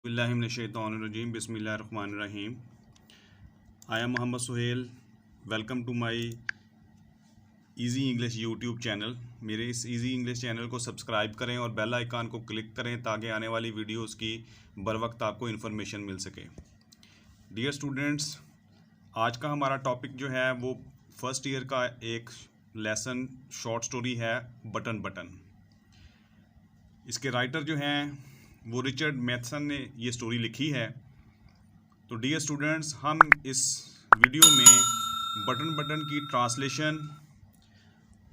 बिस्मिल्लाहिर्रहमानिर्रहीम बिस्मिल्लाहिर्रहमानिर्रहीम। I am Mohammad Suhail. Welcome to my easy English YouTube channel. मेरे इस इजी इंग्लिश चैनल को सब्सक्राइब करें और बेल आइकन को क्लिक करें ताकि आने वाली वीडियोस की बर वक्त आपको इन्फॉर्मेशन मिल सके। डियर स्टूडेंट्स, आज का हमारा टॉपिक जो है वो फर्स्ट ईयर का एक लेसन शॉर्ट स्टोरी है, बटन बटन। इसके राइटर जो हैं वो रिचर्ड मैथसन ने ये स्टोरी लिखी है। तो डियर स्टूडेंट्स, हम इस वीडियो में बटन बटन की ट्रांसलेशन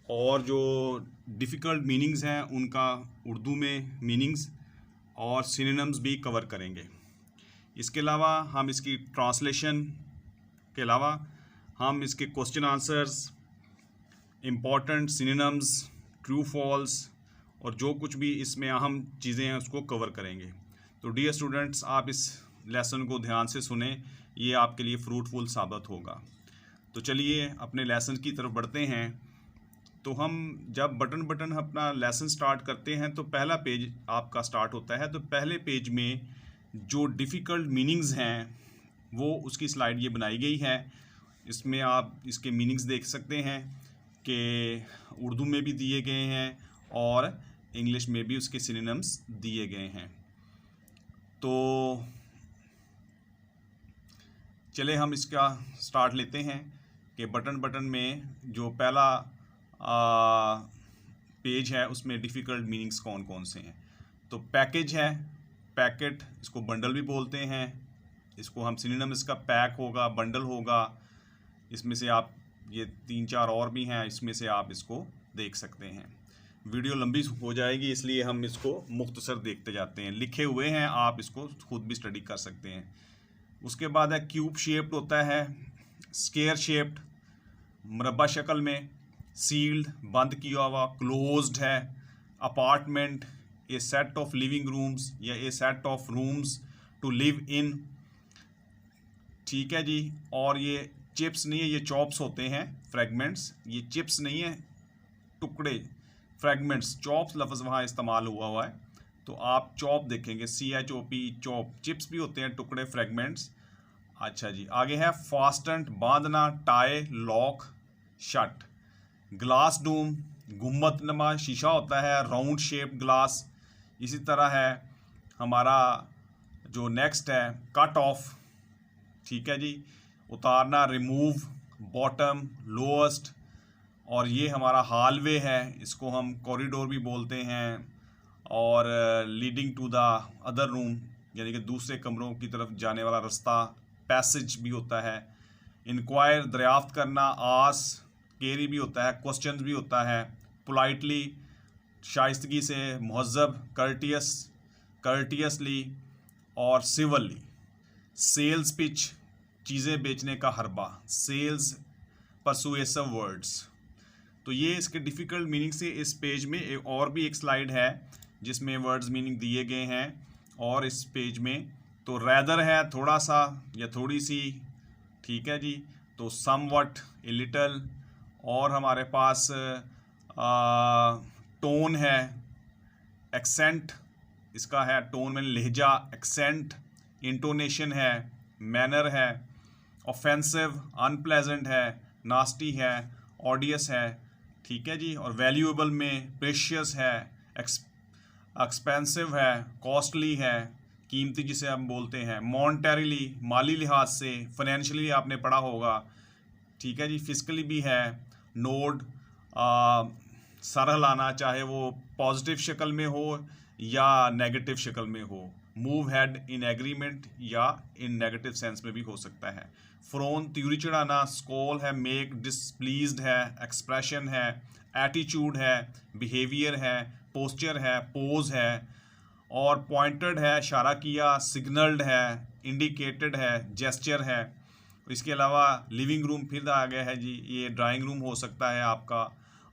और जो डिफ़िकल्ट मीनिंग्स हैं उनका उर्दू में मीनिंग्स और सिनोनिम्स भी कवर करेंगे। इसके अलावा हम इसकी ट्रांसलेशन के अलावा हम इसके question answers, important synonyms, true false और जो कुछ भी इसमें अहम चीज़ें हैं उसको कवर करेंगे। तो डियर स्टूडेंट्स, आप इस लेसन को ध्यान से सुने, ये आपके लिए फ्रूटफुल साबित होगा। तो चलिए अपने लेसन की तरफ बढ़ते हैं। तो हम जब बटन बटन अपना लेसन स्टार्ट करते हैं तो पहला पेज आपका स्टार्ट होता है। तो पहले पेज में जो डिफ़िकल्ट मीनिंग्स हैं वो उसकी स्लाइड ये बनाई गई है। इसमें आप इसके मीनिंग्स देख सकते हैं कि उर्दू में भी दिए गए हैं और इंग्लिश में भी उसके सिनोनिम्स दिए गए हैं। तो चले हम इसका स्टार्ट लेते हैं कि बटन बटन में जो पहला पेज है उसमें डिफ़िकल्ट मीनिंग्स कौन कौन से हैं। तो पैकेज है, पैकेट, इसको बंडल भी बोलते हैं। इसको हम सिनोनिम इसका पैक होगा, बंडल होगा। इसमें से आप ये 3-4 और भी हैं, इसमें से आप इसको देख सकते हैं। वीडियो लंबी हो जाएगी इसलिए हम इसको मुख्तसर देखते जाते हैं। लिखे हुए हैं, आप इसको खुद भी स्टडी कर सकते हैं। उसके बाद है क्यूब शेप्ड होता है, स्क्वायर शेप्ड मुरब्बा शक्ल में, सील्ड बंद किया हुआ, क्लोज्ड है, apartment, a set of living rooms या a set of rooms to live in. ठीक है जी। और ये चिप्स नहीं है, ये चॉप्स होते हैं, फ्रेगमेंट्स। ये चिप्स नहीं है, टुकड़े, फ्रेगमेंट्स। चॉप्स लफ्ज़ वहाँ इस्तेमाल हुआ है तो आप चॉप देखेंगे, CHOP, चॉप। चिप्स भी होते हैं टुकड़े, फ्रेगमेंट्स। अच्छा जी, आगे है फास्टेंड, बांधना, tie, lock, shut. Glass Doom, गुम्बद नमा शीशा होता है, राउंड शेप ग्लास। इसी तरह है हमारा जो नेक्स्ट है कट ऑफ। ठीक है जी, उतारना, रिमूव, बॉटम, लोएस्ट। और ये हमारा हॉलवे है, इसको हम कॉरिडोर भी बोलते हैं। और leading to the other room यानी कि दूसरे कमरों की तरफ जाने वाला रास्ता, पैसेज भी होता है। इंक्वायर, दरियाफ्त करना। आस, केरी भी होता है, क्वेश्चंस भी होता है। पोलाइटली, शाइस्तगी से, मुहज़्ज़ब, कर्टियस, कर्टियसली और सिविली। सेल्स पिच, चीज़ें बेचने का हरबा, सेल्स परसुएसिव वर्ड्स। तो ये इसके डिफ़िकल्ट मीनिंग से इस पेज में और भी एक स्लाइड है जिसमें वर्ड्स मीनिंग दिए गए हैं। और इस पेज में तो रैदर है, थोड़ा सा या थोड़ी सी। ठीक है जी। तो समवट, ए लिटल। और हमारे पास टोन है, एक्सेंट इसका है, टोन में लहजा, एक्सेंट। इंटोनेशन है, मैनर है। ऑफेंसिव, अनप्लेजेंट है, नास्टी है, ऑडियस है। ठीक है जी। और वैल्यूएबल में प्रेशियस है, एक्सपेंसिव है, कॉस्टली है, कीमती जिसे हम बोलते हैं। मॉनेटरीली, माली लिहाज से, फाइनेंशियली आपने पढ़ा होगा। ठीक है जी। फिजिकली भी है, नोड, सर हिलाना, चाहे वो पॉजिटिव शक्ल में हो या नेगेटिव शक्ल में हो। मूव हेड इन एग्रीमेंट या इन नेगेटिव सेंस में भी हो सकता है। फ्रोन, त्यूरी चढ़ाना। स्कोल है, मेक डिसप्लीज्ड है, एक्सप्रेशन है, एटीट्यूड है, बिहेवियर है, पोस्चर है, पोज है। और पॉइंटेड है, इशारा किया, सिग्नल्ड है, इंडिकेटेड है, जेस्चर है। इसके अलावा लिविंग रूम फिर आ गया है जी, ये ड्राइंग रूम हो सकता है आपका,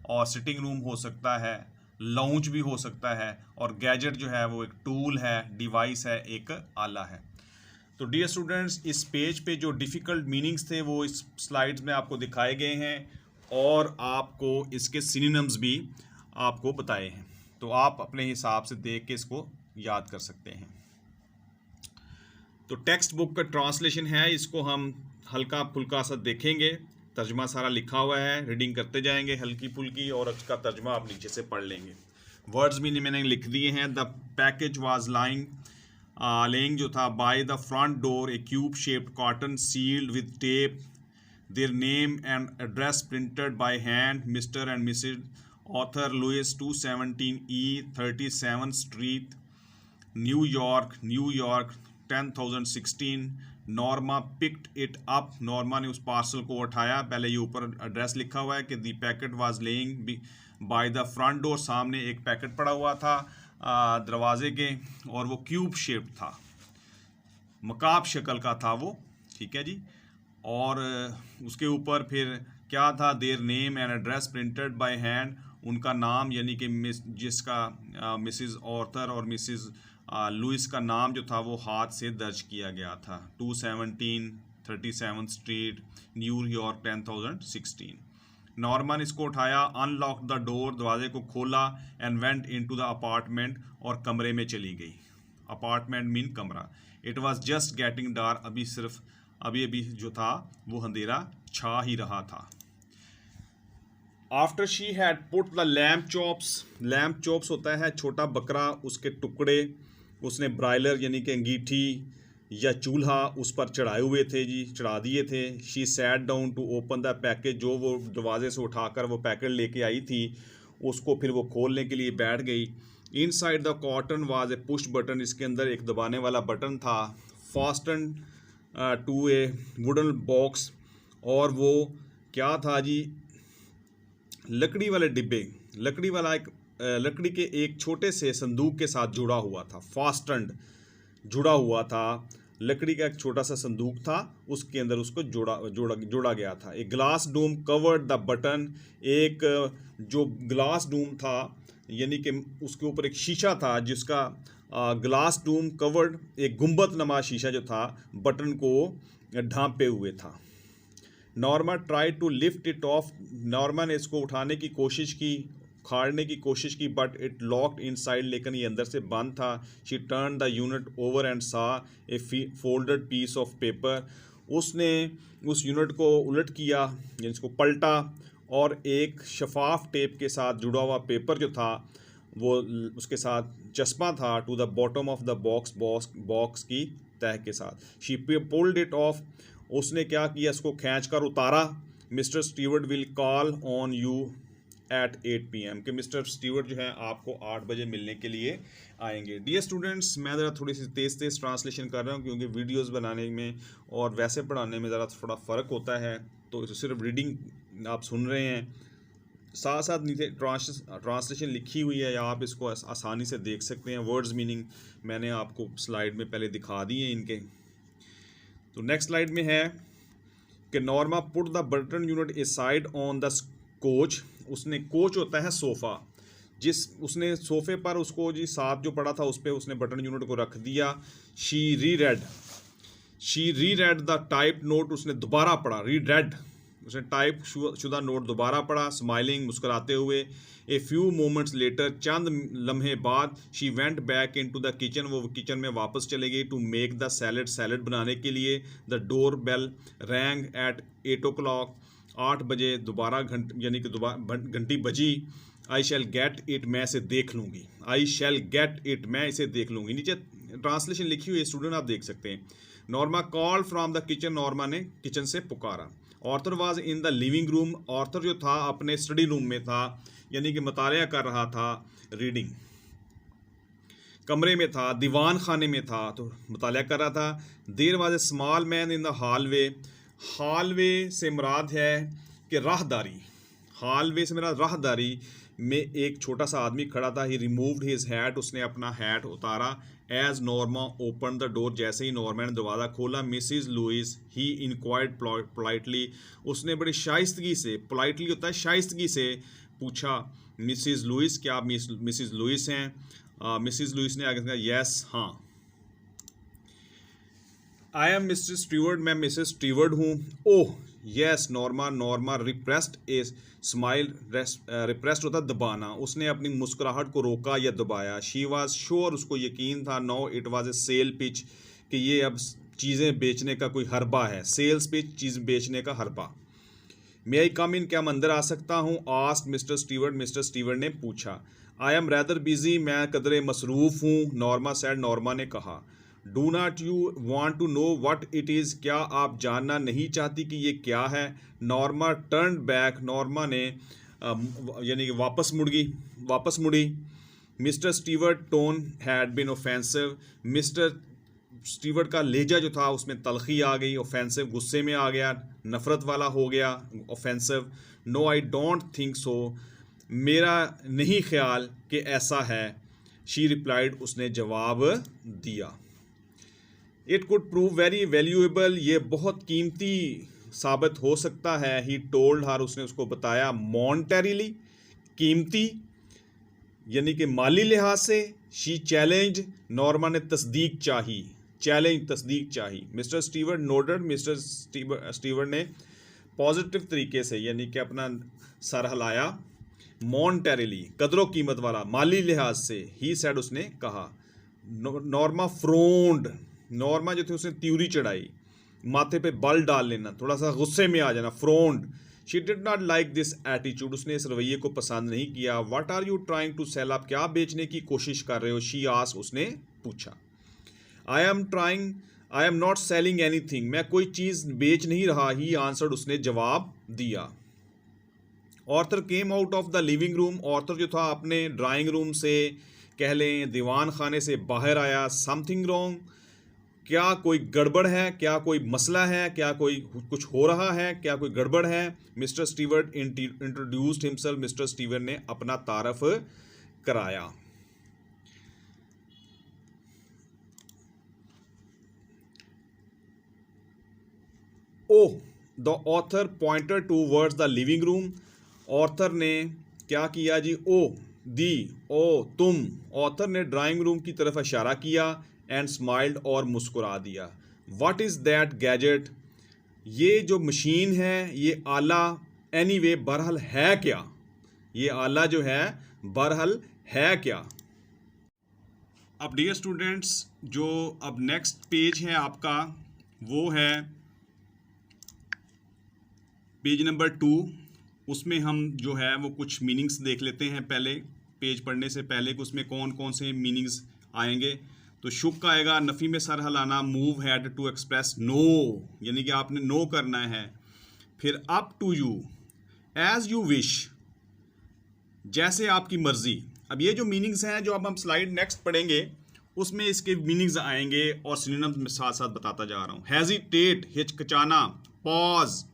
और सिटिंग रूम हो सकता है, लाउंज भी हो सकता है। और गैजेट जो है वो एक टूल है, डिवाइस है, एक आला है। तो डियर स्टूडेंट्स, इस पेज पे जो डिफ़िकल्ट मीनिंग्स थे वो इस स्लाइड्स में आपको दिखाए गए हैं और आपको इसके सिनोनिम्स भी आपको बताए हैं। तो आप अपने हिसाब से देख के इसको याद कर सकते हैं। तो टेक्स्ट बुक का ट्रांसलेशन है, इसको हम हल्का फुल्का सा देखेंगे, तर्जमा सारा लिखा हुआ है, रीडिंग करते जाएंगे हल्की फुल्की और उसका तर्जमा आप नीचे से पढ़ लेंगे। वर्ड्स भी मैंने लिख दिए हैं। द पैकेज वाज लेइंग जो था by the front door, a cube shaped cotton sealed with tape, their name and address printed by hand, Mr and Mrs Arthur Lewis 217 E 37 street, New York 10,016। Norma picked it up, Norma ने उस parcel को उठाया। पहले ये ऊपर address लिखा हुआ है कि the packet was laying by the front door, सामने एक पैकेट पड़ा हुआ था दरवाजे के, और वो क्यूब शेप्ड था, मकाब शक्ल का था वो, ठीक है जी। और उसके ऊपर फिर क्या था, there name and address printed by hand, उनका नाम यानी कि जिसका मिसिज ऑर्थर और मिसिज लुइस का नाम जो था वो हाथ से दर्ज किया गया था। 217 37 स्ट्रीट, न्यूयॉर्क 10,016। नॉर्मा ने इसको उठाया, अनलॉक द डोर, दरवाजे को खोला, and went into the apartment, और कमरे में चली गई। अपार्टमेंट मीन कमरा। It was just getting dark, अभी जो था वो अंधेरा छा ही रहा था। After she had put the lamp chops होता है छोटा बकरा, उसके टुकड़े उसने ब्रायलर यानी कि अंगीठी या चूल्हा उस पर चढ़ाए हुए थे जी, चढ़ा दिए थे। She sat down to open the package, जो वो दरवाजे से उठाकर वो पैकेट लेके आई थी उसको फिर वो खोलने के लिए बैठ गई। Inside the cotton was a push button, इसके अंदर एक दबाने वाला बटन था। Fasten to a wooden box, और वो क्या था जी, लकड़ी वाले डिब्बे, लकड़ी के एक छोटे से संदूक के साथ जुड़ा हुआ था। फास्टनड जुड़ा हुआ था, लकड़ी का एक छोटा सा संदूक था, उसके अंदर उसको जोड़ा गया था। एक glass Doom covered the button, एक जो ग्लास डूम था यानी कि उसके ऊपर एक शीशा था जिसका ग्लास डूम कवर्ड, एक गुंबद नमा शीशा जो था बटन को ढांपे हुए था। Norma try to lift it off, Norma ने इसको उठाने की कोशिश की, उखाड़ने की कोशिश की, बट इट लॉक्ड इनसाइड, लेकिन ये अंदर से बंद था। She turn the unit over and सा ए फोल्डेड पीस ऑफ पेपर, उसने उस यूनिट को उलट किया यानी इसको पलटा, और एक शफाफ टेप के साथ जुड़ा हुआ पेपर जो था वो उसके साथ चस्पा था to the bottom of the box की तह के साथ। शी पुल्ड इट ऑफ, उसने क्या किया, इसको खींच कर उतारा। Mr Stewart will call on you at 8 PM, कि मिस्टर स्टीवर्ट जो है आपको 8 बजे मिलने के लिए आएंगे। डियर स्टूडेंट्स, मैं ज़रा थोड़ी सी तेज़ ट्रांसलेशन कर रहा हूँ क्योंकि वीडियोस बनाने में और वैसे पढ़ाने में ज़रा थोड़ा फ़र्क होता है, तो सिर्फ रीडिंग आप सुन रहे हैं, साथ साथ नीचे ट्रांसलेशन लिखी हुई है, या आप इसको आसानी से देख सकते हैं। वर्ड्स मीनिंग मैंने आपको स्लाइड में पहले दिखा दिए इनके। तो नेक्स्ट स्लाइड में है कि Norma put the button unit A side on the coach, उसने, कोच होता है सोफ़ा, उसने सोफ़े पर उसको जी साथ जो पड़ा था उस पर उसने बटन यूनिट को रख दिया। शी री रेड द टाइप नोट, उसने दोबारा पढ़ा, उसने टाइप शुदा नोट दोबारा पढ़ा, स्माइलिंग, मुस्कुराते हुए। ए फ्यू मोमेंट्स लेटर, चंद लम्हे बाद, she went back in to the kitchen, वो किचन में वापस चले गई, टू मेक द सैलड बनाने के लिए। The door bell rang at 8 o'clock, 8 बजे दोबारा यानी कि घंटी बजी। आई शैल गेट इट, मैं इसे देख लूँगी, आई शैल गेट इट, मैं इसे देख लूँगी। नीचे ट्रांसलेशन लिखी हुई है स्टूडेंट, आप देख सकते हैं। Norma call from the kitchen, Norma ने किचन से पुकारा। Arthur was in the living room, Arthur जो था अपने स्टडी रूम में था यानी कि मुतालिया कर रहा था, रीडिंग, कमरे में था, दीवान खाने में था तो मुतालिया कर रहा था। There was a small man in the hallway से मुराद है कि राहदारी, हालवे से मुराद राहदारी में एक छोटा सा आदमी खड़ा था। ही रिमूव्ड हिज हैट, उसने अपना हैट उतारा। As Norma open the door, जैसे ही नॉर्मा ने दरवाज़ा खोला। Mrs Lewis, he inquired politely, उसने बड़ी शाइस्तगी से, पोलाइटली होता है शाइस्तगी से पूछा, मिसिज लुइस, क्या आप मिसिज लुइस हैं? मिसिज लुइस ने आगे कहा, यस, हाँ। आई एम मिस्टर स्टीवर्ट, मैं मिसेस स्टीवर्ट हूँ। Oh yes Norma repressed a smile, repressed होता दबाना, उसने अपनी मुस्कुराहट को रोका या दबाया। शी वाज श्योर, उसको यकीन था। No it was a sale pitch, कि ये अब चीज़ें बेचने का कोई हरबा है, सेल्स पे चीज़ बेचने का हरबा। मे आई कम इन, क्या मैं अंदर आ सकता हूँ? Ask mister Stewart, mister Stewart ने पूछा। आई एम रैदर बिजी, मैं कदरे मसरूफ़ हूँ, नॉर्मा सेड, नॉर्मा ने कहा। Do not you want to know what it is, क्या आप जानना नहीं चाहती कि ये क्या है? नॉर्मा टर्न बैक, नॉर्मा ने यानी कि वापस मुड़ी। Mister Stewart tone had been offensive, mister Stewart का लहजा जो था उसमें तलखी आ गई, ऑफेंसिव गुस्से में आ गया, नफ़रत वाला हो गया, offensive. No I don't think so, मेरा नहीं ख्याल कि ऐसा है। शी रिप्लाइड, उसने जवाब दिया। It could prove very valuable, ये बहुत कीमती साबित हो सकता है। ही टोल्ड हर, उसने उसको बताया। मॉनेटरीली, कीमती यानी कि माली लिहाज से। शी चैलेंज, नॉर्मा ने तस्दीक चाही, चैलेंज तस्दीक चाही। Mister Stewart noted, mister Stewart ने पॉजिटिव तरीके से यानी कि अपना सर हिलाया। मॉनेटरीली, कदरों कीमत वाला, माली लिहाज से। ही सेड, उसने कहा। नॉर्मा फ्रोन्ड, नॉर्मा जो थी उसने त्यूरी चढ़ाई, माथे पे बल डाल लेना, थोड़ा सा गुस्से में आ जाना, frowned. She did not like this attitude, उसने इस रवैये को पसंद नहीं किया। What are you trying to sell, आप क्या बेचने की कोशिश कर रहे हो? शी आस्क्ड, उसने पूछा। आई एम नॉट सेलिंग एनीथिंग, मैं कोई चीज़ बेच नहीं रहा। ही आंसर्ड, उसने जवाब दिया। Arthur came out of the living room, Arthur जो था अपने ड्राइंग रूम से, कह लें दीवान खाने से बाहर आया। समथिंग रॉन्ग, क्या कोई गड़बड़ है, क्या कोई मसला है, क्या कोई कुछ हो रहा है, क्या कोई गड़बड़ है? Mister Stewart introduced himself, mister Stewart ने अपना तारफ कराया। Oh, the author pointed towards the living room, author ने क्या किया जी? ओ तुम, ऑथर ने ड्राइंग रूम की तरफ इशारा किया। एंड स्माइल्ड, और मुस्कुरा दिया। व्हाट इज़ दैट गैजेट, ये जो मशीन है, ये आला, एनीवे बहरहाल है क्या? ये आला जो है बहरहाल है क्या? अब डियर स्टूडेंट्स, जो अब नेक्स्ट पेज है आपका वो है पेज नंबर 2। उसमें हम जो है वो कुछ मीनिंग्स देख लेते हैं पहले, पेज पढ़ने से पहले कि उसमें कौन कौन से मीनिंग्स आएंगे। तो शुक आएगा, नफ़ी में सर हिलाना। Move head to express no, यानी कि आपने नो करना है। फिर up to you, as you wish, जैसे आपकी मर्जी। अब ये जो मीनिंग्स हैं जो अब हम स्लाइड नेक्स्ट पढ़ेंगे उसमें इसके मीनिंग्स आएंगे और सिनोनिम्स में साथ साथ बताता जा रहा हूँ। हेजिटेट, हिचकिचाना। पॉज,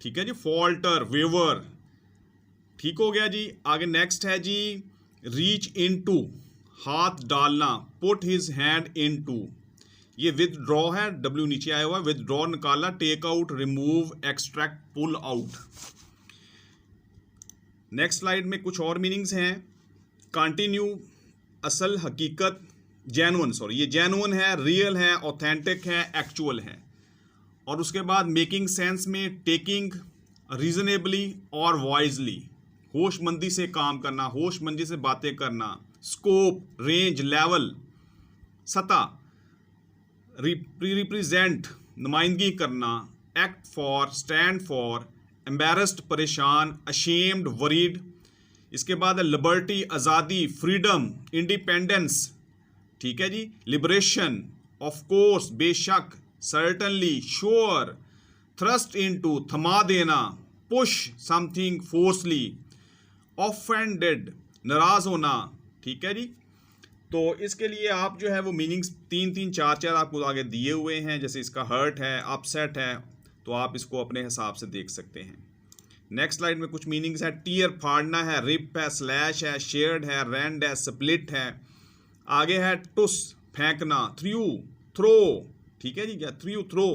ठीक है जी। फॉल्टर, वेवर, ठीक हो गया जी। आगे नेक्स्ट है जी रीच इन टू, हाथ डालना। Put his hand into, ये विदड्रॉ है, डब्ल्यू नीचे आया हुआ। विदड्रॉ निकालना, take out, remove, extract, pull out. Next slide में कुछ और मीनिंग्स हैं। कंटिन्यू, असल, हकीकत। जेन्युइन, सॉरी, ये जेन्युइन है, रियल है, ऑथेंटिक है, एक्चुअल है। और उसके बाद मेकिंग सेंस में टेकिंग, रीजनेबली और वाइजली, होशमंदी से काम करना, होशमंदी से बातें करना। स्कोप, रेंज, लेवल, सतह। रिप्रेजेंट, नुमाइंदगी करना। Act for, stand for. Embarrassed, परेशान। Ashamed, worried. इसके बाद लिबर्टी, आज़ादी, फ्रीडम, इंडिपेंडेंस, ठीक है जी। लिबरेशन, ऑफ कोर्स, बेशक, सर्टनली, श्योर। थ्रस्ट इनटू, थमा देना। Push something फोर्सली। ऑफेंडेड, नाराज होना, ठीक है जी। तो इसके लिए आप जो है वो मीनिंग्स 3-3, 4-4 आपको आगे दिए हुए हैं। जैसे इसका हर्ट है, अपसेट है, तो आप इसको अपने हिसाब से देख सकते हैं। नेक्स्ट स्लाइड में कुछ मीनिंग्स है। टीयर, फाड़ना है। रिप है, स्लैश है, शेयर्ड है, रेंड है, स्प्लिट है। आगे है टुस, फेंकना। थ्रो, ठीक है जी, क्या थ्रो,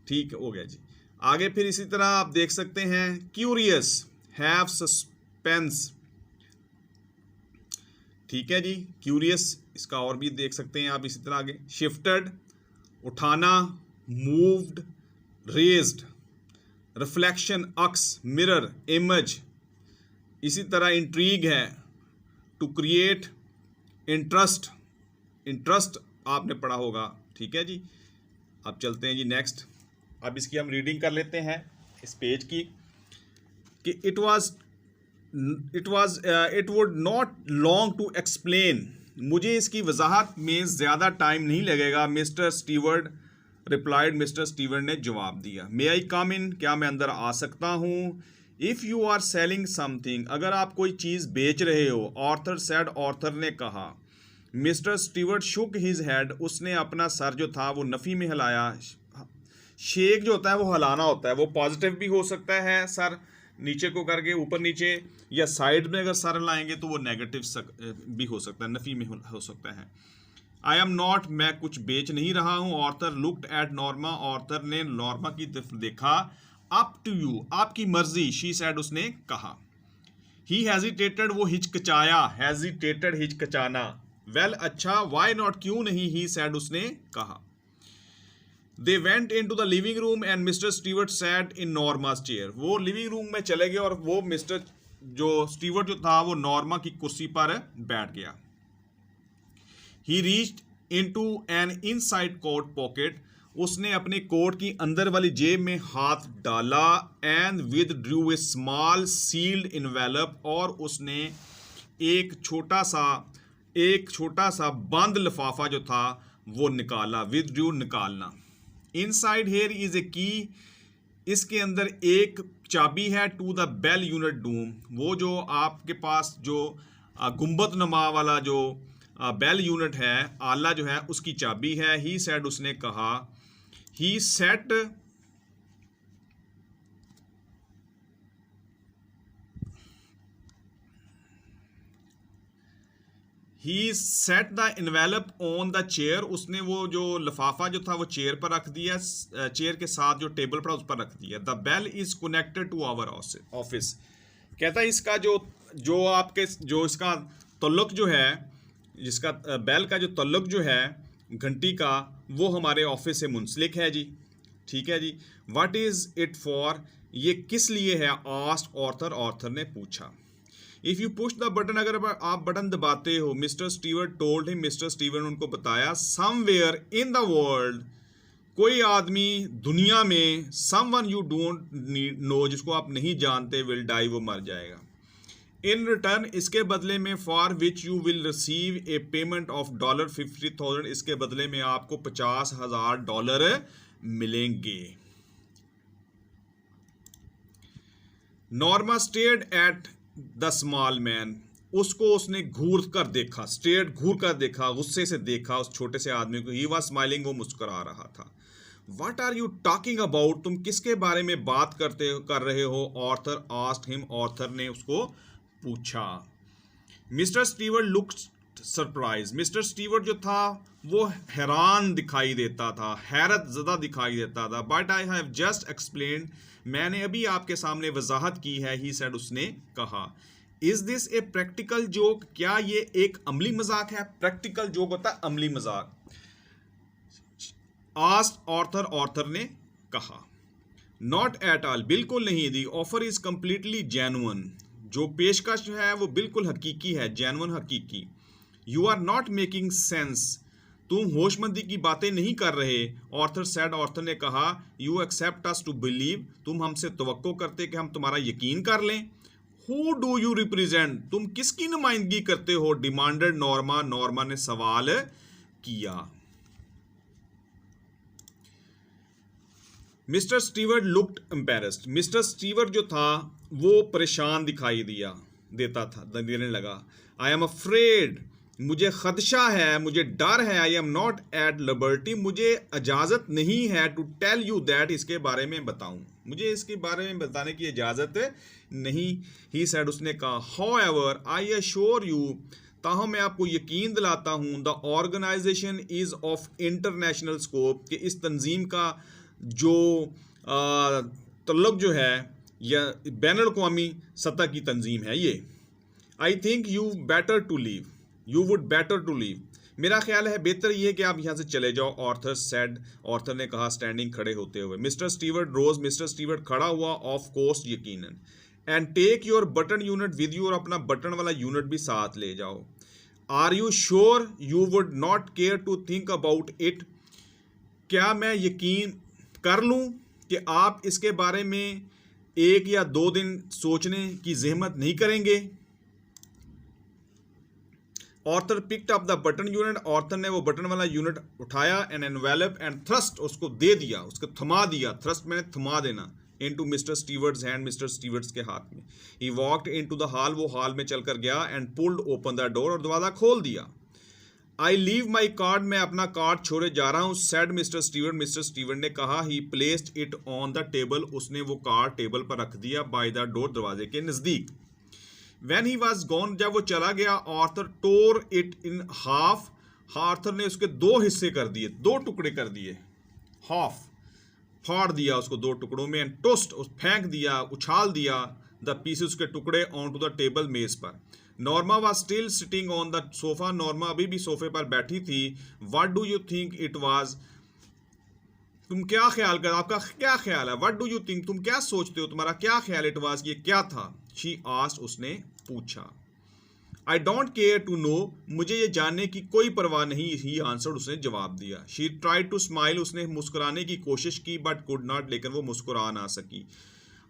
ठीक हो गया जी। आगे फिर इसी तरह आप देख सकते हैं क्यूरियस, हैव सस्पेंस, ठीक है जी। क्यूरियस, इसका और भी देख सकते हैं आप इसी तरह आगे। शिफ्टेड, उठाना। Moved, raised. रिफ्लेक्शन, अक्स, मिरर, इमेज। इसी तरह इंट्रीग है, टू क्रिएट। इंटरेस्ट आपने पढ़ा होगा। ठीक है जी, अब चलते हैं जी नेक्स्ट। अब इसकी हम रीडिंग कर लेते हैं इस पेज की कि it would not long to explain, मुझे इसकी वजाहत में ज़्यादा टाइम नहीं लगेगा। Mr Stewart replied, Mr Stewart ने जवाब दिया। मे आई कम इन, क्या मैं अंदर आ सकता हूँ? If you are selling something, अगर आप कोई चीज़ बेच रहे हो। ऑर्थर सेड, ऑर्थर ने कहा। मिस्टर स्टीवर्ड शुक हिज हेड, उसने अपना सर जो था वो नफ़ी में हिलाया। शेक जो होता है वो हिलाना होता है, वो पॉजिटिव भी हो सकता है सर नीचे को करके ऊपर नीचे, या साइड में अगर सर हिलाएंगे तो वो नेगेटिव भी हो सकता है, नफ़ी में हो सकता है। आई एम नॉट, मैं कुछ बेच नहीं रहा हूँ। Arthur looked at Norma, Arthur ने नॉर्मा की तरफ देखा। अप टू यू, आपकी मर्जी। शी सैड, उसने कहा। ही हेजिटेटेड, वो हिचकिचाया। हेजिटेटेड, हिचकिचाना। वेल, अच्छा। वाई नॉट, क्यों नहीं? ही सैड, उसने कहा। They went in to the living room and mister Stewart sat in Norma's chair, वो लिविंग रूम में चले गए और वो मिस्टर जो स्टीवर्ट जो था वो नॉर्मा की कुर्सी पर बैठ गया। He reached into an inside coat pocket, उसने अपने कोट की अंदर वाली जेब में हाथ डाला। And withdrew a small sealed envelope, और उसने एक छोटा सा बंद लिफाफा जो था वो निकाला। विथड्रू, निकालना। इनसाइड हेयर इज ए की, इसके अंदर एक चाबी है। To the bell unit doom, वो जो आपके पास जो गुंबद नुमा वाला जो बेल यूनिट है, आला जो है, उसकी चाबी है। ही सेड, उसने कहा। He set he set the envelope on the chair, उसने वो जो लिफाफा जो था वो चेयर पर रख दिया। चेयर के साथ जो टेबल पर उस पर रख दिया। The bell is connected to our office, कहता है इसका जो आपके जो इसका तल्लुक जो है, जिसका बेल का जो तल्लुक जो है घंटी का, वो हमारे ऑफिस से मुंसलिक है जी। ठीक है जी। व्हाट इज इट फॉर, ये किस लिए है? आस्क्ड ऑर्थर, ऑर्थर ने पूछा। If you push the button, अगर आप बटन दबाते हो। Mister Stewart told him, mister Stewart उनको बताया। समवेयर इन द वर्ल्ड, कोई आदमी दुनिया में। समवन यू डोंट नो, जिसको आप नहीं जानते। विल डाई, वो मर जाएगा। इन रिटर्न, इसके बदले में। For which you will receive A payment of $50,000, इसके बदले में आपको $50,000 मिलेंगे। Norma stared at the small man, उसको उसने घूर कर देखा। स्टेयर्ड, घूर कर देखा, गुस्से से देखा उस छोटे से आदमी को। ही वॉज स्माइलिंग, वो मुस्कुरा रहा था। What are you talking about, तुम किसके बारे में बात कर रहे हो? ऑर्थर आस्क्ड हिम, ऑर्थर ने उसको पूछा। Mister Stewart looked surprise, mister Stewart जो था वो हैरान दिखाई देता था, हैरत ज़दा दिखाई देता था। But I have just explained, मैंने अभी आपके सामने वजाहत की है। ही सेड, उसने कहा। Is this a practical joke, क्या ये एक अमली मजाक है? प्रैक्टिकल जोक होता है अमली मजाक। आस्क्ड ऑर्थर, ऑर्थर ने कहा। नॉट एट ऑल, बिल्कुल नहीं। The offer is completely genuine, जो पेशकश जो है वो बिल्कुल हकीकी है, जेन्युइन, हकीकी। You are not making sense, तुम होशमंदी की बातें नहीं कर रहे। ऑर्थर सेड, ऑर्थर ने कहा। You accept us to believe, तुम हमसे तवक्को करते कि हम तुम्हारा यकीन कर लें। हु डू यू रिप्रेजेंट, तुम किसकी नुमाइंदगी करते हो? डिमांडेड नॉर्मा, नॉर्मा ने सवाल किया। Mister Stewart looked embarrassed, mister Stewart जो था वो परेशान दिखाई देने लगा। आई एम अफ्रेड, मुझे खदशा है, मुझे डर है। आई एम नॉट एट लिबर्टी, मुझे इजाज़त नहीं है। टू टेल यू दैट, इसके बारे में बताऊं, मुझे इसके बारे में बताने की इजाज़त नहीं। ही सेड, उसने कहा। हाउएवर आई एश्योर यू, ताहम मैं आपको यकीन दिलाता हूँ। The organisation is of international scope, कि इस तंजीम का जो तल्लुक जो है या बैनुल-अक़वामी सतह की तंजीम है ये। I think you better to leave, you would better to leave, मेरा ख्याल है बेहतर ये है कि आप यहाँ से चले जाओ। ऑर्थर सेड, ऑर्थर ने कहा, स्टैंडिंग, खड़े होते हुए। Mr Stewart rose, Mr Stewart खड़ा हुआ। ऑफ कोर्स, यकीनन। And take your button unit with you, और अपना बटन वाला यूनिट भी साथ ले जाओ। Are you sure you would not care to think about it? क्या मैं यकीन कर लूँ कि आप इसके बारे में 1 या 2 दिन सोचने की जहमत नहीं करेंगे? Arthur picked up the button unit, Arthur ने वो बटन वाला यूनिट उठाया एंड एनवेलप एंड थ्रस्ट, उसको दे दिया, उसको थमा दिया, थ्रस्ट मैंने थमा देना, into mister Stewarts hand, mister Stewarts के हाथ में। ही वॉक्ड इनटू द हॉल, वो हॉल में चलकर गया and pulled open the door, और दरवाजा खोल दिया। आई लीव माई कार्ड, मैं अपना कार्ड छोड़े जा रहा हूँ, said Mr Stewart, mister Stewart ने कहा। ही placed it on the table, उसने वो कार्ड टेबल पर रख दिया, बाय द डोर, दरवाजे के नजदीक। When he was gone, जब वो चला गया, Arthur tore it in half, Arthur ने उसके 2 हिस्से कर दिए, 2 टुकड़े कर दिए, हाफ फाड़ दिया उसको 2 टुकड़ों में, एंड टोस्ट फेंक दिया, उछाल दिया द पीसेस, उसके टुकड़े ऑन टू द टेबल, मेज पर। Norma was still sitting on the sofa, Norma अभी भी सोफे पर बैठी थी। What do you think it was, तुम क्या ख्याल कर, आपका क्या ख्याल है? व्हाट डू यू थिंक, तुम क्या सोचते हो, तुम्हारा क्या ख्याल? इट वाज, ये क्या था? शी आस्क्ड, उसने पूछा। I don't care to know, मुझे ये जानने की कोई परवाह नहीं, ही आंसर्ड, उसने जवाब दिया। शी ट्राइड टू स्माइल, उसने मुस्कुराने की कोशिश की, बट कुड नॉट, लेकिन वो मुस्कुरा ना सकी।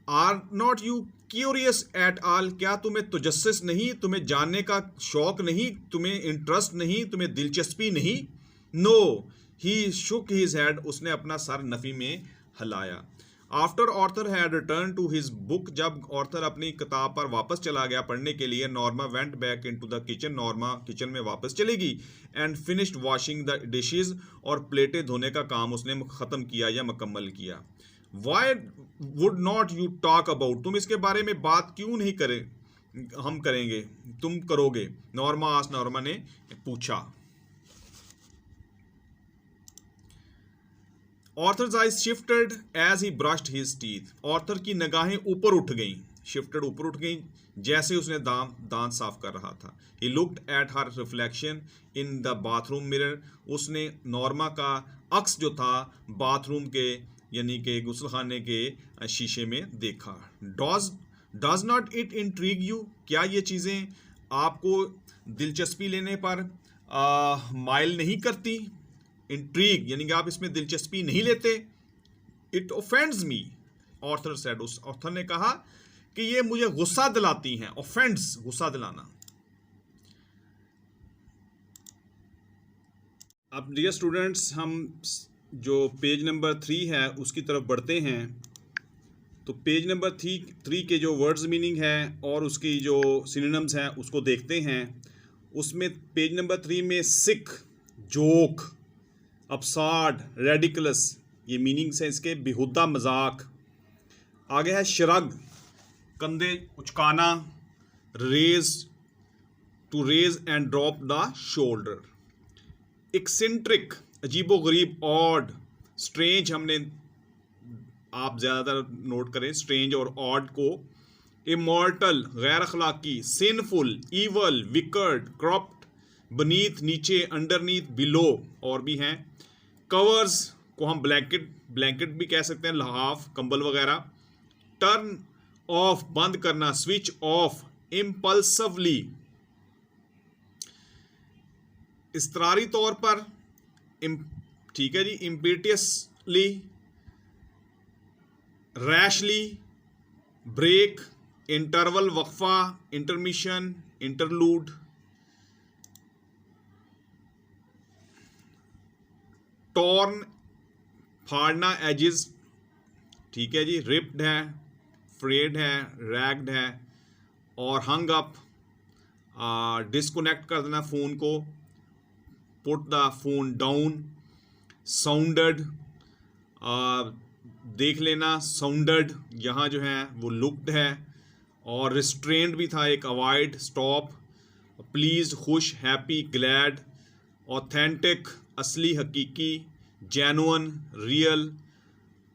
Are not you curious at all, क्या तुम्हें तजस्सुस नहीं, तुम्हें जानने का शौक नहीं, तुम्हें इंटरेस्ट नहीं, तुम्हें दिलचस्पी नहीं? No, he shook his head, उसने अपना सर नफी में हिलाया। After Arthur had return to his book, जब ऑर्थर अपनी किताब पर वापस चला गया पढ़ने के लिए, Norma went back into the kitchen, Norma kitchen में वापस चलेगी, and finished washing the dishes, और प्लेटें धोने का काम उसने ख़त्म किया या मुकम्मल किया। Why would not you talk about, तुम इसके बारे में बात क्यों नहीं करें, हम करेंगे, तुम करोगे? नॉर्मा आस्क्ड, नॉर्मा ने पूछा। Arthur's eyes shifted as he brushed his teeth, Arthur की निगाहें ऊपर उठ गईं, शिफ्टेड ऊपर उठ गईं जैसे उसने दांत साफ कर रहा था। He looked at her reflection in the bathroom mirror, उसने नॉर्मा का अक्स जो था बाथरूम के यानी कि गुस्लखाने के शीशे में देखा। Does not it intrigue you, क्या ये चीज़ें आपको दिलचस्पी लेने पर माइल नहीं करती? इंट्रीग यानी कि आप इसमें दिलचस्पी नहीं लेते। It offends me, Arthur said, उस ऑर्थर ने कहा कि ये मुझे गुस्सा दिलाती हैं। ऑफेंड्स, गुस्सा दिलाना। अब डियर स्टूडेंट्स, हम जो पेज नंबर 3 है उसकी तरफ बढ़ते हैं। तो पेज नंबर 3 के जो वर्ड्स मीनिंग है और उसकी जो सिनोनिम्स हैं उसको देखते हैं। उसमें पेज नंबर 3 में सिक, जोक, अपसार्ड, रेडिकुलस, ये मीनिंग्स हैं इसके, बेहुदा मजाक। आगे है शरग, कंधे उचकाना, raise, to raise and drop the shoulder. Eccentric, अजीबो गरीब, ऑड, स्ट्रेंज, हमने आप ज़्यादातर नोट करें स्ट्रेंज और ऑड को। इमॉर्टल, गैर अखलाकी, सिनफुल, ईवल, विकर्ड, क्रॉप्ड, बनीथ, नीचे, अंडरनीथ, बिलो, और भी हैं। कवर्स को हम ब्लैंकेट भी कह सकते हैं, लहाफ, कंबल वगैरह। टर्न ऑफ, बंद करना, स्विच ऑफ, इम्पल्सिवली, इस्तरारी तौर पर, ठीक है जी, इम्पीटियसली, रैशली, ब्रेक, इंटरवल, वक्फा, इंटरमिशन, इंटरलूड। टॉर्न, फाड़ना, एजेस, ठीक है जी। रिप्ड है, फ्रेड है, रैग्ड है, और हंग अप, डिस्कनेक्ट कर देना फ़ोन को, put the phone down. Sounded, देख लेना, साउंडेड, यहाँ जो है वो लुक्ड है। और रिस्ट्रेंड भी था एक, अवॉइड, स्टॉप। प्लीज, खुश, हैप्पी, ग्लैड। ऑथेंटिक, असली, हकीकी। जेन्युइन, रियल,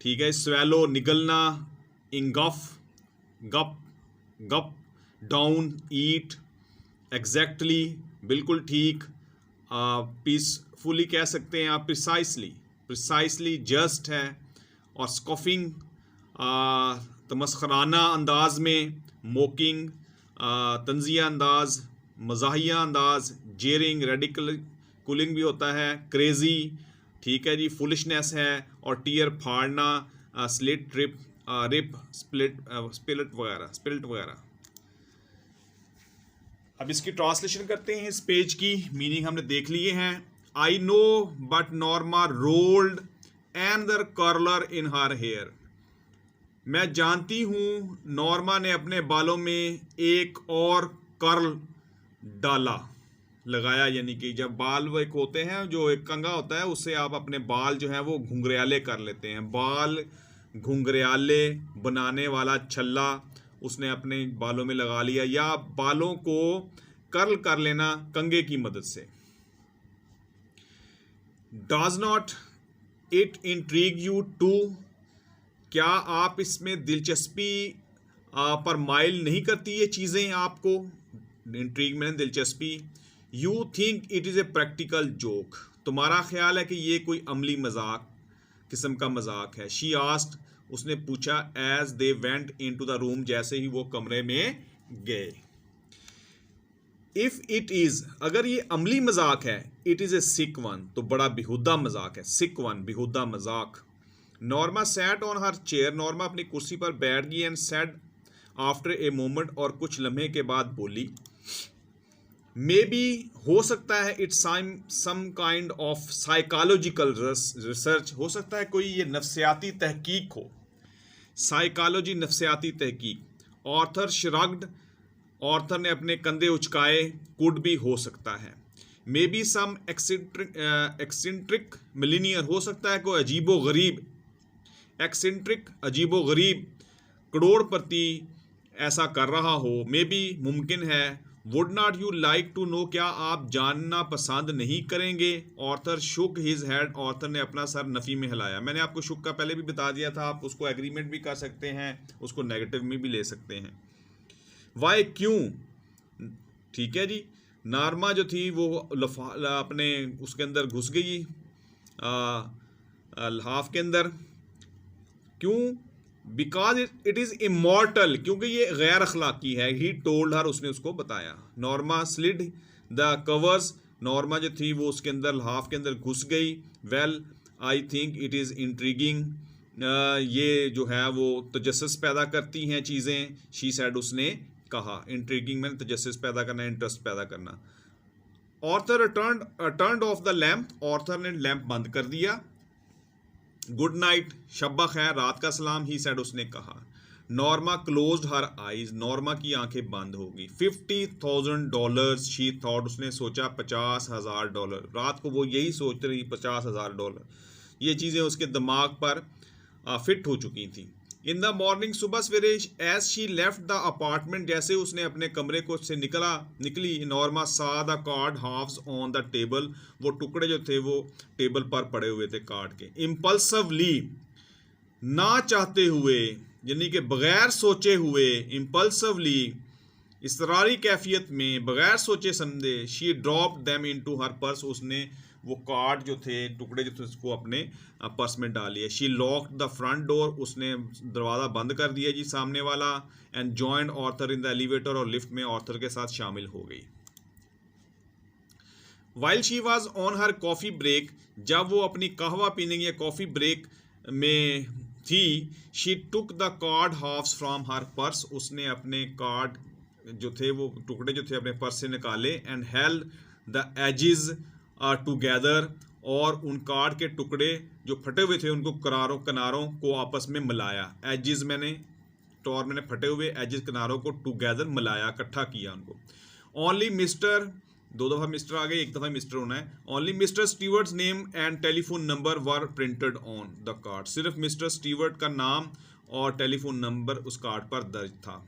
ठीक है। स्वेलो, निगलना। इंगफ, गप, गप। डाउन, ईट। एग्जैक्टली, बिल्कुल ठीक। पीसफुली कह सकते हैं आप, प्रिसाइसली, प्रिसाइसली जस्ट है। और स्कॉफिंग, तमस्खराना अंदाज में। मोकिंग, तंजिया अंदाज, मज़ाहिया अंदाज। जेयरिंग, रेडिकल कूलिंग भी होता है, क्रेजी, ठीक है जी, फुलिशनेस है, और टीयर फाड़ना, स्लिट, रिप, स्पिलिट वगैरह। अब इसकी ट्रांसलेशन करते हैं। इस पेज की मीनिंग हमने देख लिए हैं। I know but Norma rolled another curler in her hair. मैं जानती हूँ नॉर्मा ने अपने बालों में एक और कर्ल डाला, लगाया, यानी कि जब बाल वो एक होते हैं, जो एक कंघा होता है, उससे आप अपने बाल जो हैं वो घुंघराले कर लेते हैं। बाल घुंघराले बनाने वाला छल्ला उसने अपने बालों में लगा लिया, या बालों को कर्ल कर लेना कंघे की मदद से। Does not it intrigue you too. क्या आप इसमें दिलचस्पी पर माइल नहीं करती ये चीज़ें आपको? इंट्रीग में दिलचस्पी। You think it is a practical joke. तुम्हारा ख्याल है कि ये कोई अमली मजाक किस्म का मजाक है। शी आस्क्ड, उसने पूछा, as they went into the room, जैसे ही वो कमरे में गए। इफ इट इज, अगर ये अमली मजाक है, it is a sick one, तो बड़ा बेहुदा मजाक है। सिक वन, बेहुदा मजाक। Norma sat on her chair, Norma अपनी कुर्सी पर बैठ गई। And said after a moment, और कुछ लम्हे के बाद बोली, मे बी, हो सकता है, it's some kind of psychological research, हो सकता है कोई ये नफ्सियाती तहकीक हो। साइकोलॉजी, नफ्सियाती तहकीक। ऑर्थर श्रग्ड, ऑर्थर ने अपने कंधे उचकाए। कुड भी, हो सकता है। Maybe some eccentric millionaire, हो सकता है कोई अजीबो गरीब, एक्सेंट्रिक, अजीबो गरीब करोड़पति ऐसा कर रहा हो। मे बी, मुमकिन है। Would not you like to know, क्या आप जानना पसंद नहीं करेंगे? Arthur shook his head, Arthur ने अपना सर नफ़ी में हिलाया। मैंने आपको शुक का पहले भी बता दिया था, आप उसको एग्रीमेंट भी कर सकते हैं, उसको नेगेटिव में भी ले सकते हैं। वाई, क्यों? ठीक है जी। नॉर्मा जो थी वो अपने उसके अंदर घुस गई, हाफ के अंदर। क्यों? बिकॉज इट इज़ इमॉर्टल, क्योंकि ये गैर अखलाकी है। ही टोल्ड हर, उसने उसको बताया। Norma slid the covers, Norma जो थी वो उसके अंदर, हाफ के अंदर घुस गई। Well, I think it is intriguing, ये जो है वो तजस्सुस पैदा करती हैं चीज़ें। शी सैड, उसने कहा। इंट्रीगिंग में तजस्सुस पैदा करना, इंटरेस्ट पैदा करना। Arthur turned off the lamp, Arthur ने लैम्प बंद कर दिया। गुड नाइट, शब्बा खैर, रात का सलाम। ही सेड, उसने कहा। Norma closed her eyes, Norma की आंखें बंद हो गई। $50,000 शी थॉट, उसने सोचा, $50,000। रात को वो यही सोचती रही, $50,000। ये चीज़ें उसके दिमाग पर फिट हो चुकी थी। इन द मॉर्निंग, सुबह सवेरे, as she left the apartment, जैसे उसने अपने कमरे को से निकली, Norma saw the card halves on the table, वो टुकड़े जो थे वो टेबल पर पड़े हुए थे कार्ड के। इम्पल्सिवली, ना चाहते हुए, यानी कि बगैर सोचे हुए, इम्पल्सिवली, इसरारी कैफियत में, बगैर सोचे समझे, she drop them into her purse, उसने वो कार्ड जो थे, टुकड़े जो थे, उसको अपने पर्स में डाल लिया। She locked the front door, उसने दरवाज़ा बंद कर दिया जी, सामने वाला। And joined Arthur in the elevator, और लिफ्ट में ऑर्थर के साथ शामिल हो गई। While she was on her coffee break, जब वो अपनी कहवा पीने या कॉफ़ी ब्रेक में थी, she took the card halves from her purse, उसने अपने कार्ड जो थे वो टुकड़े जो थे अपने पर्स से निकाले। And held the edges together, और उन कार्ड के टुकड़े जो फटे हुए थे उनको किनारों को आपस में मिलाया। एजिज मैंने टॉर मैंने फटे हुए, एजिज किनारों को टुगेदर मिलाया, इकट्ठा किया उनको। ओनली मिस्टर, 2 दफ़ा मिस्टर आ गए, 1 दफ़ा मिस्टर होना है। Only mister Stewart's name and telephone number were printed on the card, सिर्फ मिस्टर स्टीवर्ट का नाम और टेलीफोन नंबर उस कार्ड पर दर्ज था।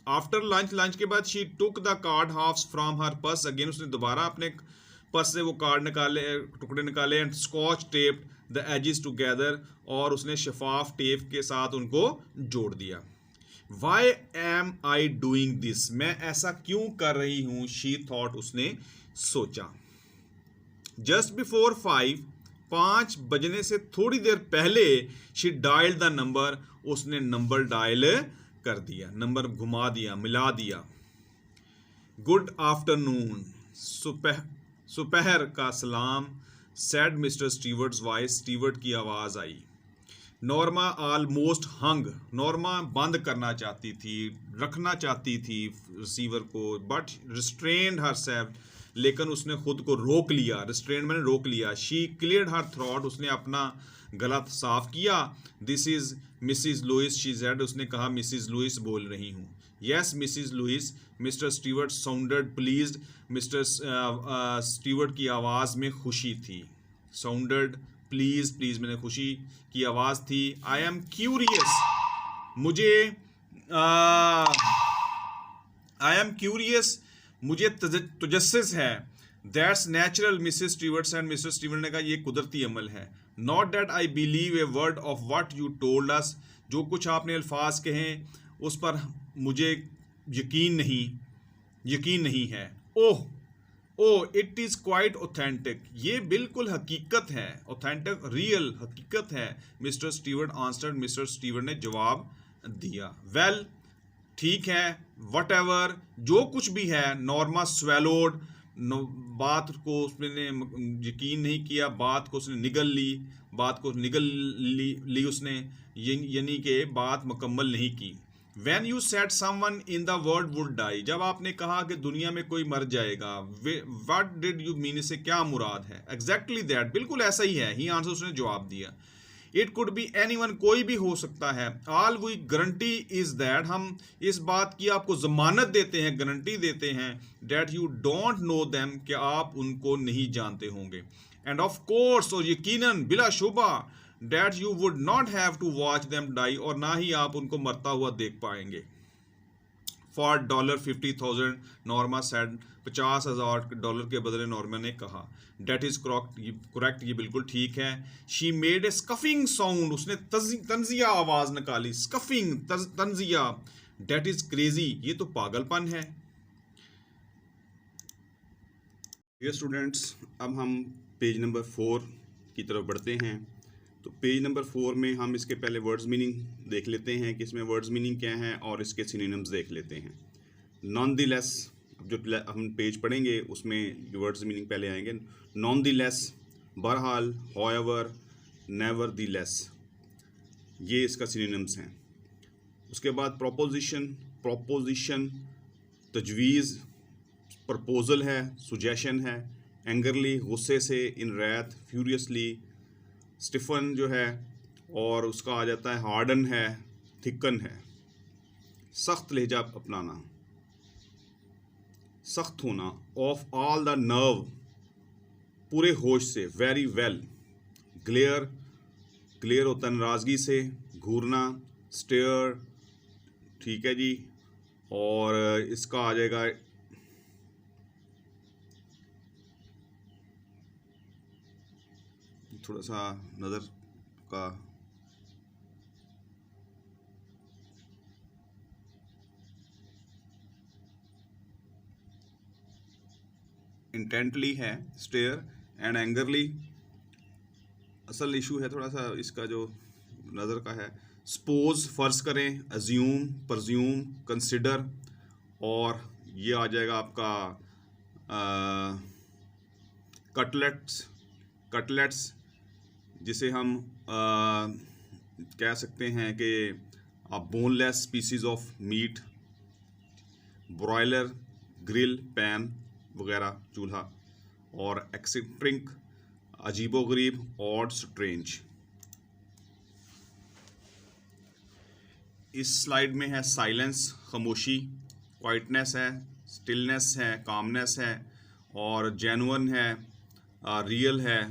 आफ्टर लंच के बाद she took the card halves from her purse again, उसने दोबारा अपने पर्स से वो कार्ड निकाले, टुकड़े निकाले। And Scotch taped the edges together, और उसने शफाफ टेप के साथ उनको जोड़ दिया। Why am I doing this, मैं ऐसा क्यों कर रही हूँ? शी थॉट, उसने सोचा। जस्ट बिफोर 5 बजने से थोड़ी देर पहले, शी डायल्ड द नंबर, उसने नंबर डायल कर दिया, नंबर घुमा दिया, मिला दिया। गुड आफ्टरनून, सुपहर का सलाम, said mister Stewarts voice, Stewart की आवाज़ आई। नॉर्मा ऑलमोस्ट हंग, नॉर्मा बंद करना चाहती थी, रखना चाहती थी रिसीवर को, बट रिस्ट्रेन्ड हर सेल्फ, लेकिन उसने खुद को रोक लिया। रिस्ट्रेन्ड मैंने रोक लिया। शी क्लियर्ड हर थ्रॉट, उसने अपना गला साफ किया। This is Mrs Lewis, she said, उसने कहा मिसिज लुइस बोल रही हूँ। Yes Mrs Lewis, Mr Stewart sounded pleased, Mr Stewart की आवाज़ में खुशी थी। साउंडेड प्लीज, प्लीज मैंने खुशी की आवाज़ थी। आई एम क्यूरियस, मुझे आई एम क्यूरियस, मुझे तजस्सुस है। That's natural Mrs Stewart's, and mister Stewart ने कहा ये कुदरती अमल है। Not that I believe a word of what you told us, जो कुछ आपने अल्फाज कहें उस पर मुझे यकीन नहीं है। Oh oh it is quite authentic, ये बिल्कुल हकीकत है। ऑथेंटिक, रियल हकीकत है। Mister Stewart answered, mister Stewart ने जवाब दिया। वेल ठीक है, वट एवर, जो कुछ भी है। नॉर्मा स्वेलोड, बात को उसने यकीन नहीं किया, बात को उसने निगल ली उसने, यानी कि बात मुकम्मल नहीं की। When you said someone in the world would die, जब आपने कहा कि दुनिया में कोई मर जाएगा, what did you mean, इससे क्या मुराद है? Exactly that, बिल्कुल ऐसा ही है। He answered, उसने जवाब दिया। It could be anyone, कोई भी हो सकता है। All we guarantee is that, हम इस बात की आपको जमानत देते हैं, गारंटी देते हैं, that you don't know them, कि आप उनको नहीं जानते होंगे। And of course, और यकीनन बिलाशुबा, that you would not have to watch them die, और ना ही आप उनको मरता हुआ देख पाएंगे। For $50,000, नॉर्मा said, $50,000 के बदले नॉर्मा ने कहा। That is correct, ये बिल्कुल ठीक है। She made a scuffing sound, उसने तंजिया आवाज़ निकाली। Scuffing, तंजिया। That is crazy, ये तो पागलपन है। Dear students, अब हम पेज नंबर 4 की तरफ बढ़ते हैं। तो पेज नंबर 4 में हम इसके पहले वर्ड्स मीनिंग देख लेते हैं कि इसमें वर्ड्स मीनिंग क्या है, और इसके सिनोनिम्स देख लेते हैं। नॉनदलेस, जो हम पेज पढ़ेंगे उसमें वर्ड्स मीनिंग पहले आएंगे। नॉनदलेस, बहरहाल, हाउएवर, नेवरदलेस, ये इसका सिनोनिम्स हैं। उसके बाद प्रोपोजिशन, तजवीज़, प्रपोजल है, सुजेशन है। एंगरली, गुस्से से, इन रैथ, फ्यूरियसली, स्टिफन जो है, और उसका आ जाता है हार्डन है, थिकन है। सख्त लहजा अपनाना, सख्त होना। ऑफ ऑल द नर्व, पूरे होश से, वेरी वेल। ग्लेयर होता है नाराज़गी से, घूरना। स्टेयर, ठीक है जी, और इसका आ जाएगा थोड़ा सा नज़र का, इंटेंटली है स्टेयर, एंड एंगरली असल इशू है थोड़ा सा इसका जो नज़र का है। सपोज, फ़र्ज़ करें। अज्यूम, प्रज्यूम, कंसिडर, और ये आ जाएगा आपका कटलेट्स, जिसे हम कह सकते हैं कि boneless PCs of meat. Broiler, grill, pan वगैरह, चूल्हा। और एक्सेंट्रिक, अजीबोगरीब, ऑड, स्ट्रेंज। इस स्लाइड में है साइलेंस, खामोशी। क्वाइटनेस है, स्टिलनेस है, कामनेस है, और जेन्युइन है, रियल है,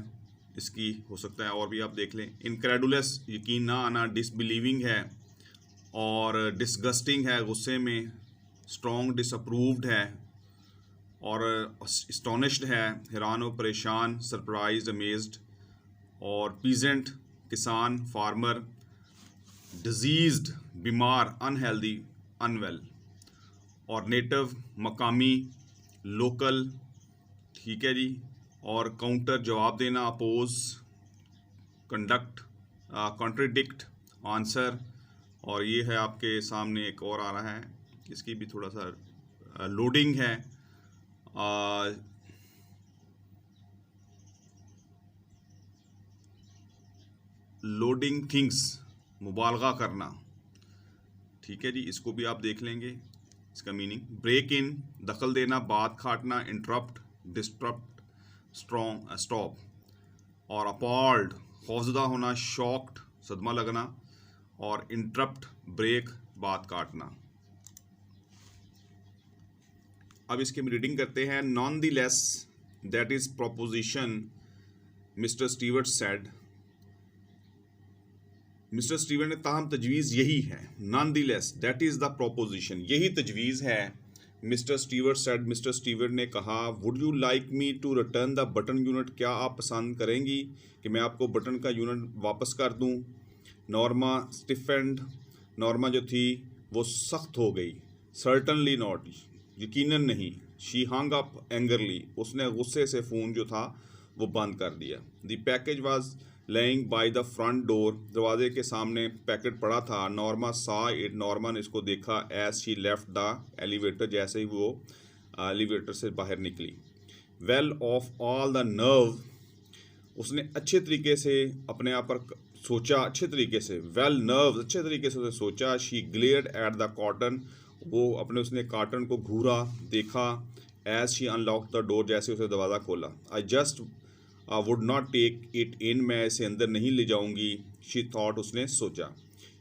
इसकी हो सकता है और भी आप देख लें। इनक्रेडुलस, यकीन ना आना। डिसबिलीविंग है, और डिसगस्टिंग है, गुस्से में। स्ट्रॉन्ग, डिसअप्रूव्ड है, और एस्टोनिश्ड है, हैरान और परेशान। Surprised, amazed. और पीजेंट, किसान, फार्मर। डिजीज्ड, बीमार, अनहेल्दी, अनवेल। और नेटिव, मकामी, लोकल, ठीक है जी। और काउंटर, जवाब देना, अपोज, कंडक्ट, कॉन्ट्रडिक्ट, आंसर। और ये है आपके सामने एक और आ रहा है, इसकी भी थोड़ा सा लोडिंग है। लोडिंग थिंग्स, मुबालगा करना, ठीक है जी, इसको भी आप देख लेंगे इसका मीनिंग। ब्रेक इन, दखल देना, बात काटना, इंटरप्ट, डिस्टरप्ट, स्ट्रॉन्ग, स्टॉप। और अपॉल्ड, खौफजदा होना, शॉक्ड, सदमा लगना, और इंटरप्ट, ब्रेक, बात काटना। अब इसकी हम रीडिंग करते हैं। Nonetheless that is proposition Mr Stewart said, Mr Stewart ने ताहम तजवीज़ यही है। Nonetheless that is the proposition, यही तजवीज़ है। Mister Stewart said, Mr Stewart ने कहा, would you like me to return the button unit, क्या आप पसंद करेंगी कि मैं आपको बटन का यूनिट वापस कर दूं। नॉर्मा स्टिफेंड, नॉर्मा जो थी वो सख्त हो गई। सर्टनली नॉट, यकीनन नहीं। शी हंग अप एंगरली, उसने गुस्से से फ़ोन जो था वो बंद कर दिया। The package was laying by the front door, दरवाजे के सामने पैकेट पड़ा था। नॉर्मा सा इट, नॉर्मा ने इसको देखा। As she left the elevator, जैसे ही वो एलिवेटर से बाहर निकली। Well of all the nerve, उसने अच्छे तरीके से अपने आप पर सोचा, अच्छे तरीके से, वेल नर्व, अच्छे तरीके से उसने सोचा। She glared at the carton, वो अपने उसने कार्टन को घूरा, देखा। As she unlock the door, जैसे उसने दरवाज़ा खोला। I just would not take it in, मैं इसे अंदर नहीं ले जाऊंगी। शी थॉट, उसने सोचा।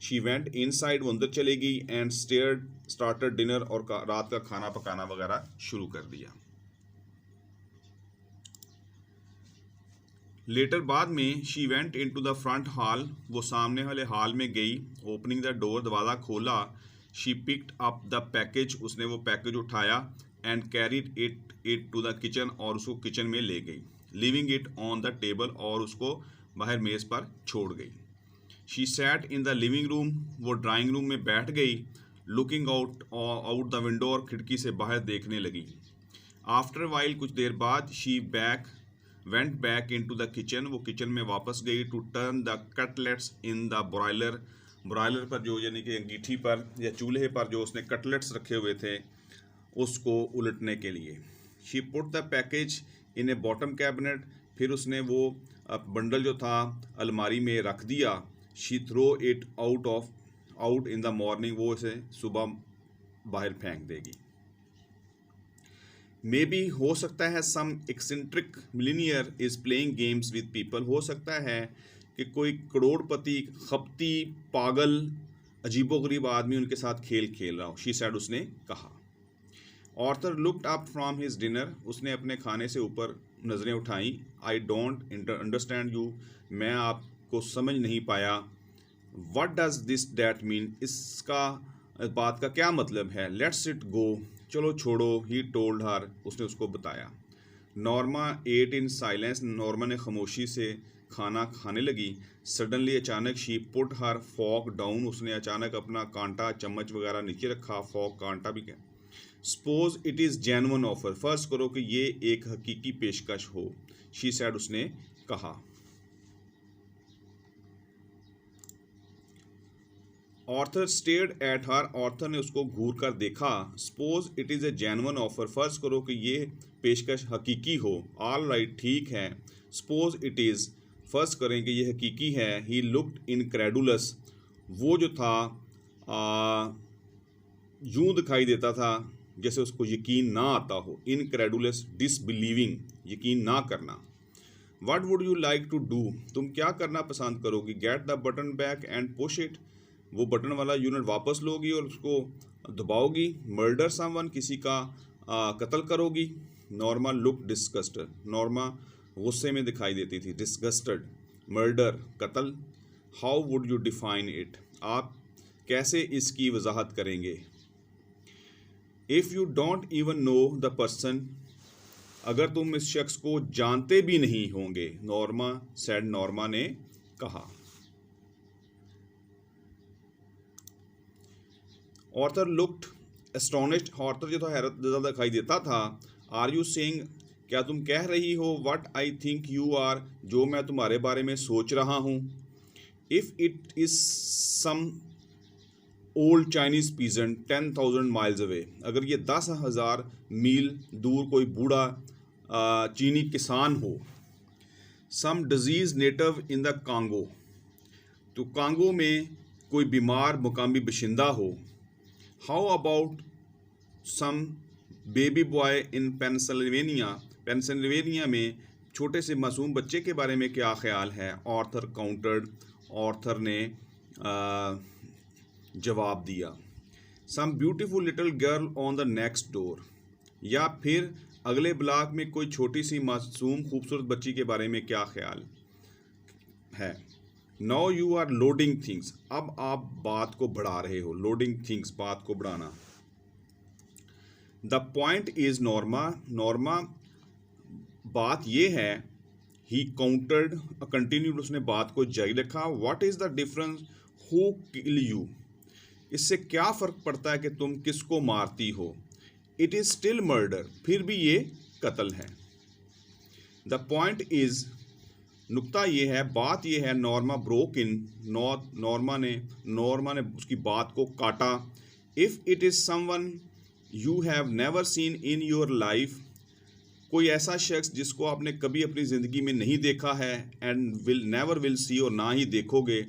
शी वेंट इनसाइड, वो अंदर चली गई। एंड स्टार्टेड डिनर, और रात का खाना पकाना वगैरह शुरू कर दिया। लेटर, बाद में, she went in to the front hall, वो सामने वाले हॉल में गई। ओपनिंग द डोर, दरवाज़ा खोला। She picked up the package, उसने वो पैकेज उठाया। And carried it to the kitchen, और उसको किचन में ले गई। Leaving it on the table, और उसको बाहर मेज़ पर छोड़ गई। She sat in the living room, वो ड्राइंग रूम में बैठ गई। लुकिंग आउट द विंडो, और खिड़की से बाहर देखने लगी। आफ्टर वाइल, कुछ देर बाद, she went back in to the kitchen, वो किचन में वापस गई। To turn the cutlets in the broiler पर, जो यानी कि अंगीठी पर या चूल्हे पर जो उसने कटलेट्स रखे हुए थे उसको उलटने के लिए। She put the package in A bottom cabinet, फिर उसने वो बंडल जो था अलमारी में रख दिया। She throw it out in the morning, वो इसे सुबह बाहर फेंक देगी। मे बी, हो सकता है, some eccentric millionaire is playing games with people, हो सकता है कि कोई करोड़पति, खपती, पागल, अजीबोगरीब आदमी उनके साथ खेल खेल रहा हो। शी सैड, उसने कहा। Arthur looked up from his dinner, उसने अपने खाने से ऊपर नज़रें उठाई। आई डोंट अंडरस्टैंड यू, मैं आपको समझ नहीं पाया। What does this that mean, इसका बात का क्या मतलब है। लेट्स इट गो, चलो छोड़ो। ही टोल्ड हर, उसने उसको बताया। Norma ate in silence, Norma ने खामोशी से खाना खाने लगी। सडनली, अचानक, she put her fork down, उसने अचानक अपना कांटा, चम्मच वगैरह नीचे रखा। फॉक, कांटा भी क्या। Suppose it is genuine offer, फर्ज करो कि ये एक हकीकी पेशकश हो। शी सैड, उसने कहा। Arthur stared at her, Arthur ने उसको घूर कर देखा। Suppose it is a genuine offer, फर्ज करो कि ये पेशकश हकीकी हो। ऑल राइट, ठीक है। सपोज इट इज़, फर्ज करें कि ये हकीकी है। ही लुक्ड इनक्रेडुलस, वो जो था यूं दिखाई देता था जैसे उसको यकीन ना आता हो। इनक्रेडुलस, डिसबिलीविंग, यकीन ना करना। What would you like to do, तुम क्या करना पसंद करोगी। Get the button back and push it, वो बटन वाला यूनिट वापस लोगी और उसको दबाओगी। मर्डर समवन, किसी का कत्ल करोगी। नॉर्मा लुक डिस्गस्टेड, नॉर्मा गुस्से में दिखाई देती थी। डिस्गस्टेड, मर्डर, कत्ल। How would you define it, आप कैसे इसकी वजाहत करेंगे। If you don't even know the person, अगर तुम इस शख्स को जानते भी नहीं होंगे। नॉर्मा सैड, नॉर्मा ने कहा। ऑर्थर लुक्ड एस्टोनिश्ड, ऑर्थर जो था हैरत ज़्यादा दिखाई देता था। आर यू सेइंग, क्या तुम कह रही हो। What I think you are, जो मैं तुम्हारे बारे में सोच रहा हूँ। If it is some old Chinese peasant 10,000 miles away, अगर ये 10,000 मील दूर कोई बूढ़ा चीनी किसान हो। Some disease native in the Congo, तो कांगो में कोई बीमार मुकामी बशिंदा हो। How about some baby boy in Pennsylvania में छोटे से मासूम बच्चे के बारे में क्या ख्याल है? ऑर्थर काउंटर्ड, ऑर्थर ने जवाब दिया। Some beautiful little girl on the next door, या फिर अगले ब्लॉक में कोई छोटी सी मासूम खूबसूरत बच्ची के बारे में क्या ख्याल है? Now you are loading things, अब आप बात को बढ़ा रहे हो। लोडिंग थिंग्स, बात को बढ़ाना। द पॉइंट इज नॉर्मा बात ये है। ही काउंटर्ड कंटिन्यूड, उसने बात को जारी रखा। What is the difference who kill you, इससे क्या फ़र्क पड़ता है कि तुम किसको मारती हो? इट इज़ स्टिल मर्डर, फिर भी ये कत्ल है। द पॉइंट इज़, नुक्ता ये है, बात ये है। नॉर्मा ब्रोक इन, नॉर्मा ने उसकी बात को काटा। If it is someone you have never seen in your life, कोई ऐसा शख्स जिसको आपने कभी अपनी ज़िंदगी में नहीं देखा है, एंड नेवर विल सी, और ना ही देखोगे।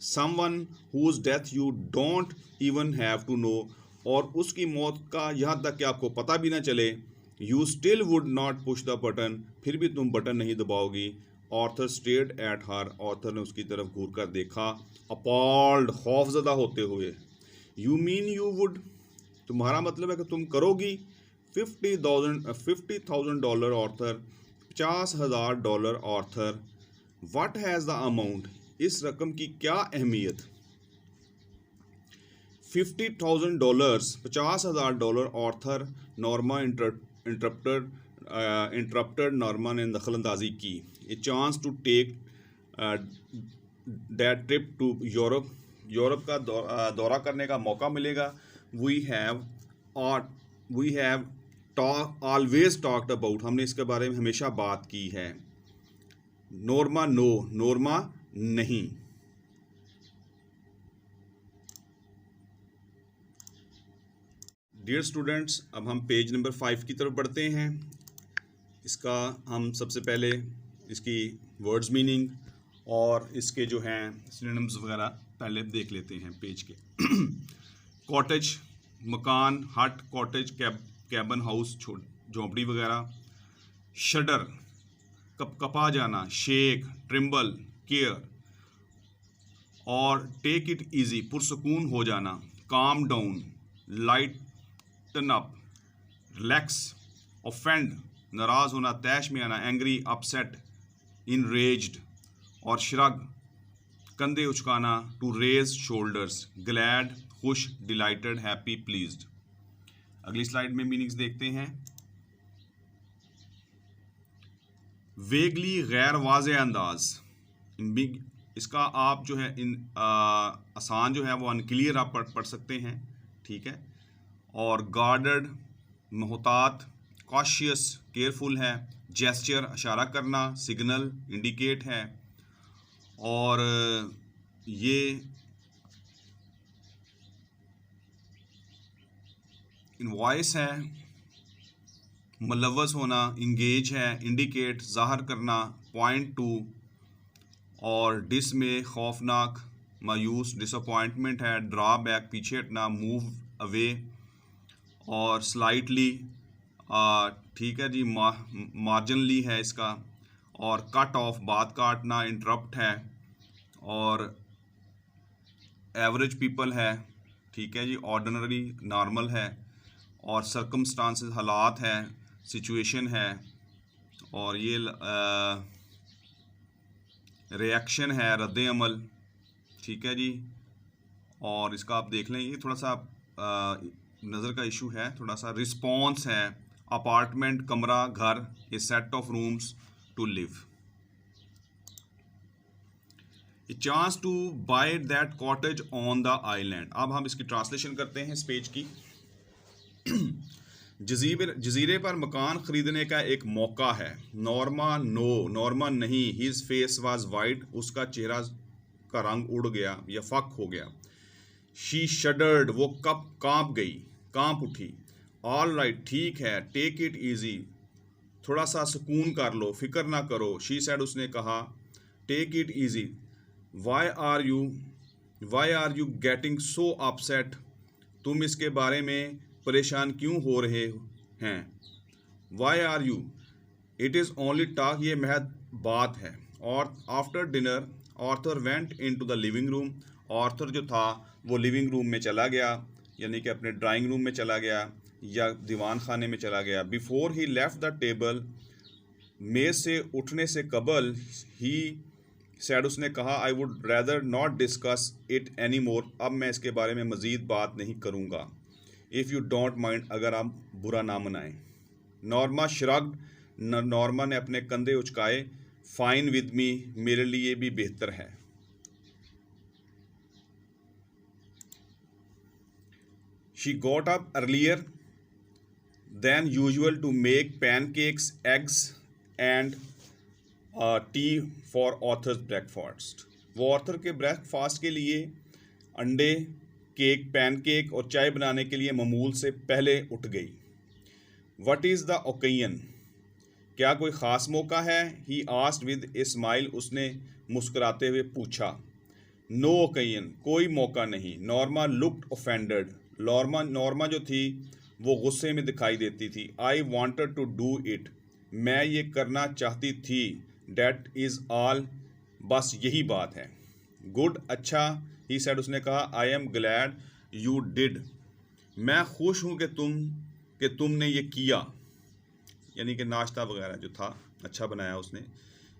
Someone whose death you don't even have to know, और उसकी मौत का यहाँ तक कि आपको पता भी ना चले। You still would not push the button, फिर भी तुम बटन नहीं दबाओगी। Arthur stared at her, Arthur ने उसकी तरफ घूर कर देखा। अपॉल्ड, खौफजदा होते हुए। यू मीन यू वुड, तुम्हारा मतलब है कि तुम करोगी। $50,000 Arthur, $50,000 Arthur. What has the amount, इस रकम की क्या अहमियत? $50,000, $50,000 ऑर्थर। नॉर्मा इंटरप्टेड, नॉर्मा ने दखल अंदाजी की। A chance to take that trip to Europe, Europe का दौरा करने का मौका मिलेगा। We have always talked about, हमने इसके बारे में हमेशा बात की है। नॉर्मा नो, नॉर्मा नहीं। डियर स्टूडेंट्स, अब हम पेज नंबर 5 की तरफ बढ़ते हैं। इसका हम सबसे पहले इसकी वर्ड्स मीनिंग और इसके जो हैं सिनोनिम्स वगैरह पहले देख लेते हैं पेज के। कॉटेज, मकान, हट, कॉटेज, कैबन, हाउस, झोंपड़ी वगैरह। शडर, कपा जाना। Shake, tremble, care. और टेक इट इजी, पुरसकून हो जाना। Calm down, lighten up, relax. Offend, नाराज होना, तैश में आना। Angry, upset, enraged. और श्रग, कंधे उचकाना। To raise shoulders. ग्लैड, खुश, डिलाइटेड, हैप्पी, प्लीज्ड। अगली स्लाइड में मीनिंग्स देखते हैं। वेगली, गैर वाज़े अंदाज, इसका आप जो है आसान जो है वो अनक्लियर आप पढ़ सकते हैं, ठीक है। और गार्डेड, मोहतात। कॉशियस, केयरफुल है। जेस्चर, इशारा करना। सिग्नल, इंडिकेट है। और ये इनवॉइस है। मुलव्वस होना, इंगेज है। इंडिकेट, ज़ाहिर करना। Point two. और डिस में खौफनाक, मायूस, डिसअपॉइंटमेंट है। ड्रा बैक, पीछे हटना। Move away. और स्लाइटली, ठीक है जी, मार्जिनली है इसका। और कट ऑफ, बात काटना। इंटरप्ट है। और एवरेज पीपल है, ठीक है जी। ऑर्डिनरी, नॉर्मल है। और सर्कमस्टांसेस, हालात है। सिचुएशन है। और ये रिएक्शन है, रद्द अमल, ठीक है जी। और इसका आप देख लें, ये थोड़ा सा नज़र का इशू है थोड़ा सा। रिस्पॉन्स है। अपार्टमेंट, कमरा, घर। A set of rooms to live. A chance to buy that cottage on the island. अब हम इसकी ट्रांसलेशन करते हैं इस पेज की। जजीरे पर मकान खरीदने का एक मौका है। नॉर्मा नो, नॉर्मा नहीं। हिज फेस वाज वाइट, उसका चेहरा का रंग उड़ गया या फक हो गया। शी शडर्ड, वो कांप उठी। ऑल राइट, ठीक है। टेक इट ईजी, थोड़ा सा सुकून कर लो, फिक्र ना करो। शी सेड, उसने कहा। Take it easy, why are you getting so upset, तुम इसके बारे में परेशान क्यों हो रहे हैं। Why are you, it is only talk, ये महज बात है। और after dinner Arthur went in to the living room, Arthur जो था वो लिविंग रूम में चला गया, यानी कि अपने ड्राइंग रूम में चला गया या दीवान खाने में चला गया। Before he left the table, मेज से उठने से कबल, ही सैड, उसने कहा, I would rather not discuss it any more, अब मैं इसके बारे में मज़ीद बात नहीं करूँगा। इफ़ यू डोंट माइंड, अगर आप बुरा ना मनाएं। नॉर्मा श्रग्ड, नॉर्मा ने अपने कंधे उचकाए। फाइन विद मी, मेरे लिए भी बेहतर है। She got up earlier than usual to make pancakes, eggs and tea for Arthur's breakfast. वो ऑथर के ब्रेकफास्ट के लिए अंडे, केक, पैनकेक और चाय बनाने के लिए मामूल से पहले उठ गई। व्हाट इज़ द ओकेजन, क्या कोई ख़ास मौका है। He asked with a smile, उसने मुस्कुराते हुए पूछा। नो ओकेजन, कोई मौका नहीं। नॉर्मा लुक्ड ऑफेंडेड, नॉर्मा जो थी वो गुस्से में दिखाई देती थी। I wanted to do it, मैं ये करना चाहती थी। डैट इज़ ऑल, बस यही बात है। गुड, अच्छा। ही सेड, उसने कहा। I am glad you did, मैं खुश हूँ कि तुमने ये किया, यानी कि नाश्ता वगैरह जो था अच्छा बनाया उसने।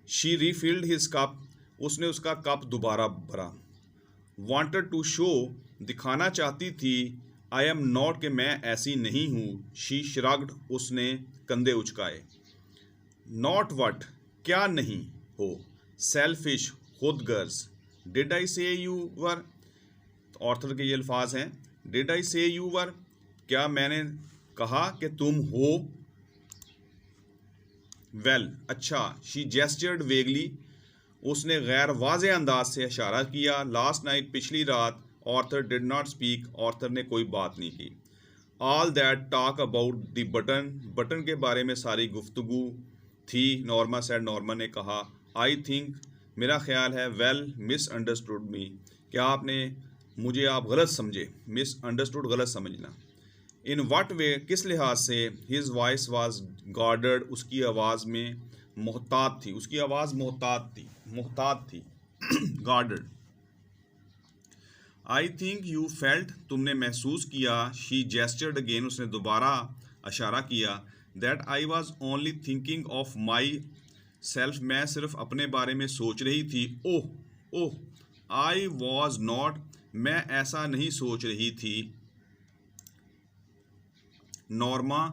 शी रीफिल्ड हिज कप, उसने उसका कप दोबारा भरा। वांटेड टू शो, दिखाना चाहती थी। आई एम नॉट, कि मैं ऐसी नहीं हूँ। शी श्रग्ड, उसने कंधे उचकाए। नॉट वट, क्या नहीं हो। Selfish, Khudgarz. डिड आई से यू वर, ऑर्थर के ये अल्फाज हैं। डिड आई से यू वर, क्या मैंने कहा कि तुम हो। वेल, अच्छा। शी जेस्चर्ड वेगली, उसने गैर वाज़े अंदाज से इशारा किया। लास्ट नाइट, पिछली रात। Arthur did not speak, Arthur ने कोई बात नहीं की। All that talk about the button, button के बारे में सारी गुफ्तगू थी। नॉर्मा सेड, नॉर्मा ने कहा। आई थिंक, मेरा ख्याल है। वेल, मिस अंडरस्टूड मी, क्या आपने मुझे आप गलत समझे। मिस अंडरस्टूड, गलत समझना। इन वट वे, किस लिहाज से। हिज वॉइस वाज गार्डर्ड, उसकी आवाज़ में मोहतात थी, उसकी आवाज़ मोहतात थी गार्डर्ड। आई थिंक यू फेल्ट, तुमने महसूस किया। शी जेस्चर्ड अगेन, उसने दोबारा इशारा किया। That I was only thinking of my self, मैं सिर्फ अपने बारे में सोच रही थी। ओह ओह, आई वॉज नॉट, मैं ऐसा नहीं सोच रही थी। Norma,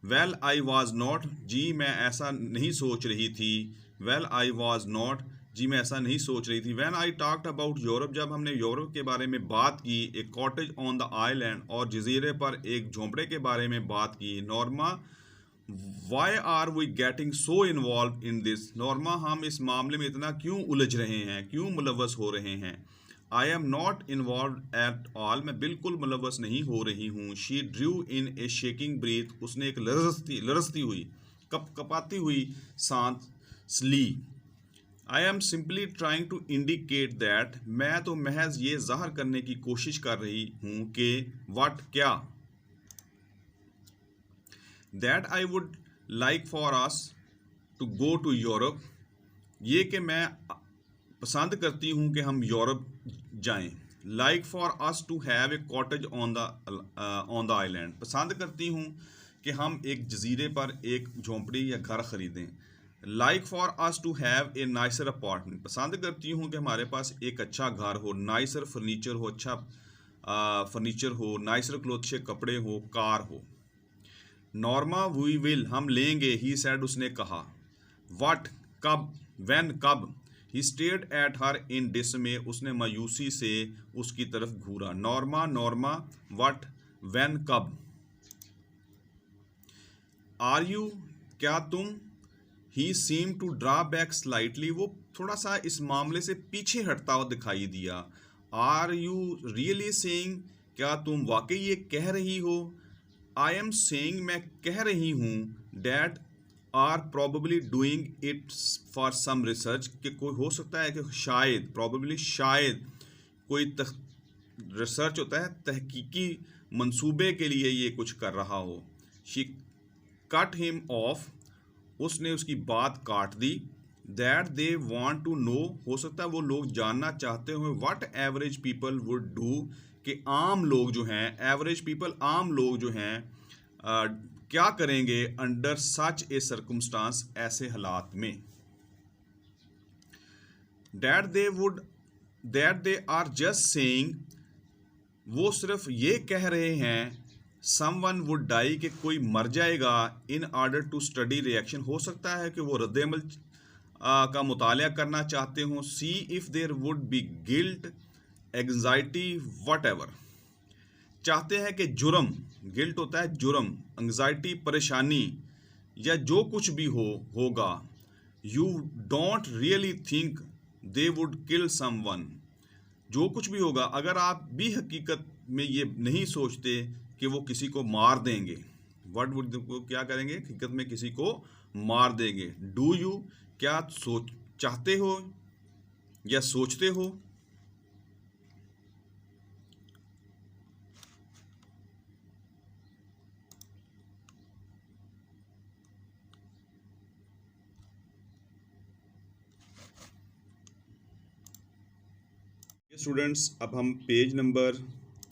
well I was not, जी मैं ऐसा नहीं सोच रही थी। वेल आई वॉज नॉट, जी मैं ऐसा नहीं सोच रही थी। When I talked about Europe, जब हमने यूरोप के बारे में बात की। एक कॉटेज ऑन द आइलैंड, और जजीरे पर एक झोंपड़े के बारे में बात की। Norma, why are we getting so involve in this, Norma हम इस मामले में इतना क्यों उलझ रहे हैं, क्यों मुलव्वस हो रहे हैं। I am not involve at all, मैं बिल्कुल मुलव्वस नहीं हो रही हूँ। She drew in a shaking breath, उसने एक लरसती हुई, कपाती हुई सांस ली। I am simply trying to indicate that, मैं तो महज ये जाहिर करने की कोशिश कर रही हूँ कि व्हाट, क्या। That I would like for us to go to Europe, ये कि मैं पसंद करती हूँ कि हम यूरोप जाएं। Like for us to have a cottage on the island, पसंद करती हूँ कि हम एक जजीरे पर एक झोंपड़ी या घर ख़रीदें। Like for us to have a nicer apartment, पसंद करती हूँ कि हमारे पास एक अच्छा घर हो, नाइसर फर्नीचर हो, अच्छा फर्नीचर हो, नाइसर क्लोथ, अच्छे कपड़े हो, कार हो। नॉर्मा, वी विल, हम लेंगे। ही सेड, उसने कहा। व्हाट, कब, व्हेन, कब। ही स्टेयर्ड एट हर इन डिसमे, उसने मायूसी से उसकी तरफ घूरा। नॉर्मा, व्हाट, व्हेन, कब। आर यू, क्या तुम। He seem to draw back slightly, वो थोड़ा सा इस मामले से पीछे हटता हुआ दिखाई दिया। आर यू रियली सेइंग, क्या तुम वाकई ये कह रही हो। आई एम सेइंग, मैं कह रही हूँ। That are probably doing it for some research, कि कोई हो सकता है कि शायद, प्रॉबेबली शायद कोई रिसर्च होता है, तहकीकी मंसूबे के लिए ये कुछ कर रहा हो। शी कट हिम ऑफ, उसने उसकी बात काट दी। That they want to know, हो सकता है वो लोग जानना चाहते हुए what average people would do, कि आम लोग जो हैं, एवरेज पीपल आम लोग जो हैं क्या करेंगे अंडर सच ए सर्कमस्टांस, ऐसे हालात में। That they are just saying, वो सिर्फ ये कह रहे हैं, समवन वुड डाई, कि कोई मर जाएगा, in order to study reaction, हो सकता है कि वो रद्द-ए-अमल का मुतालिया करना चाहते हों। See if there would be guilt, anxiety, whatever, चाहते हैं कि जुर्म, गिल्ट होता है जुर्म, एंग्जाइटी परेशानी, या जो कुछ भी होगा। You don't really think they would kill someone, जो कुछ भी होगा, अगर आप भी हकीकत में ये नहीं सोचते कि वो किसी को मार देंगे। व्हाट वुड, वो क्या करेंगे, हकीकत में किसी को मार देंगे। डू यू, क्या चाहते हो या सोचते हो। स्टूडेंट्स, अब हम पेज नंबर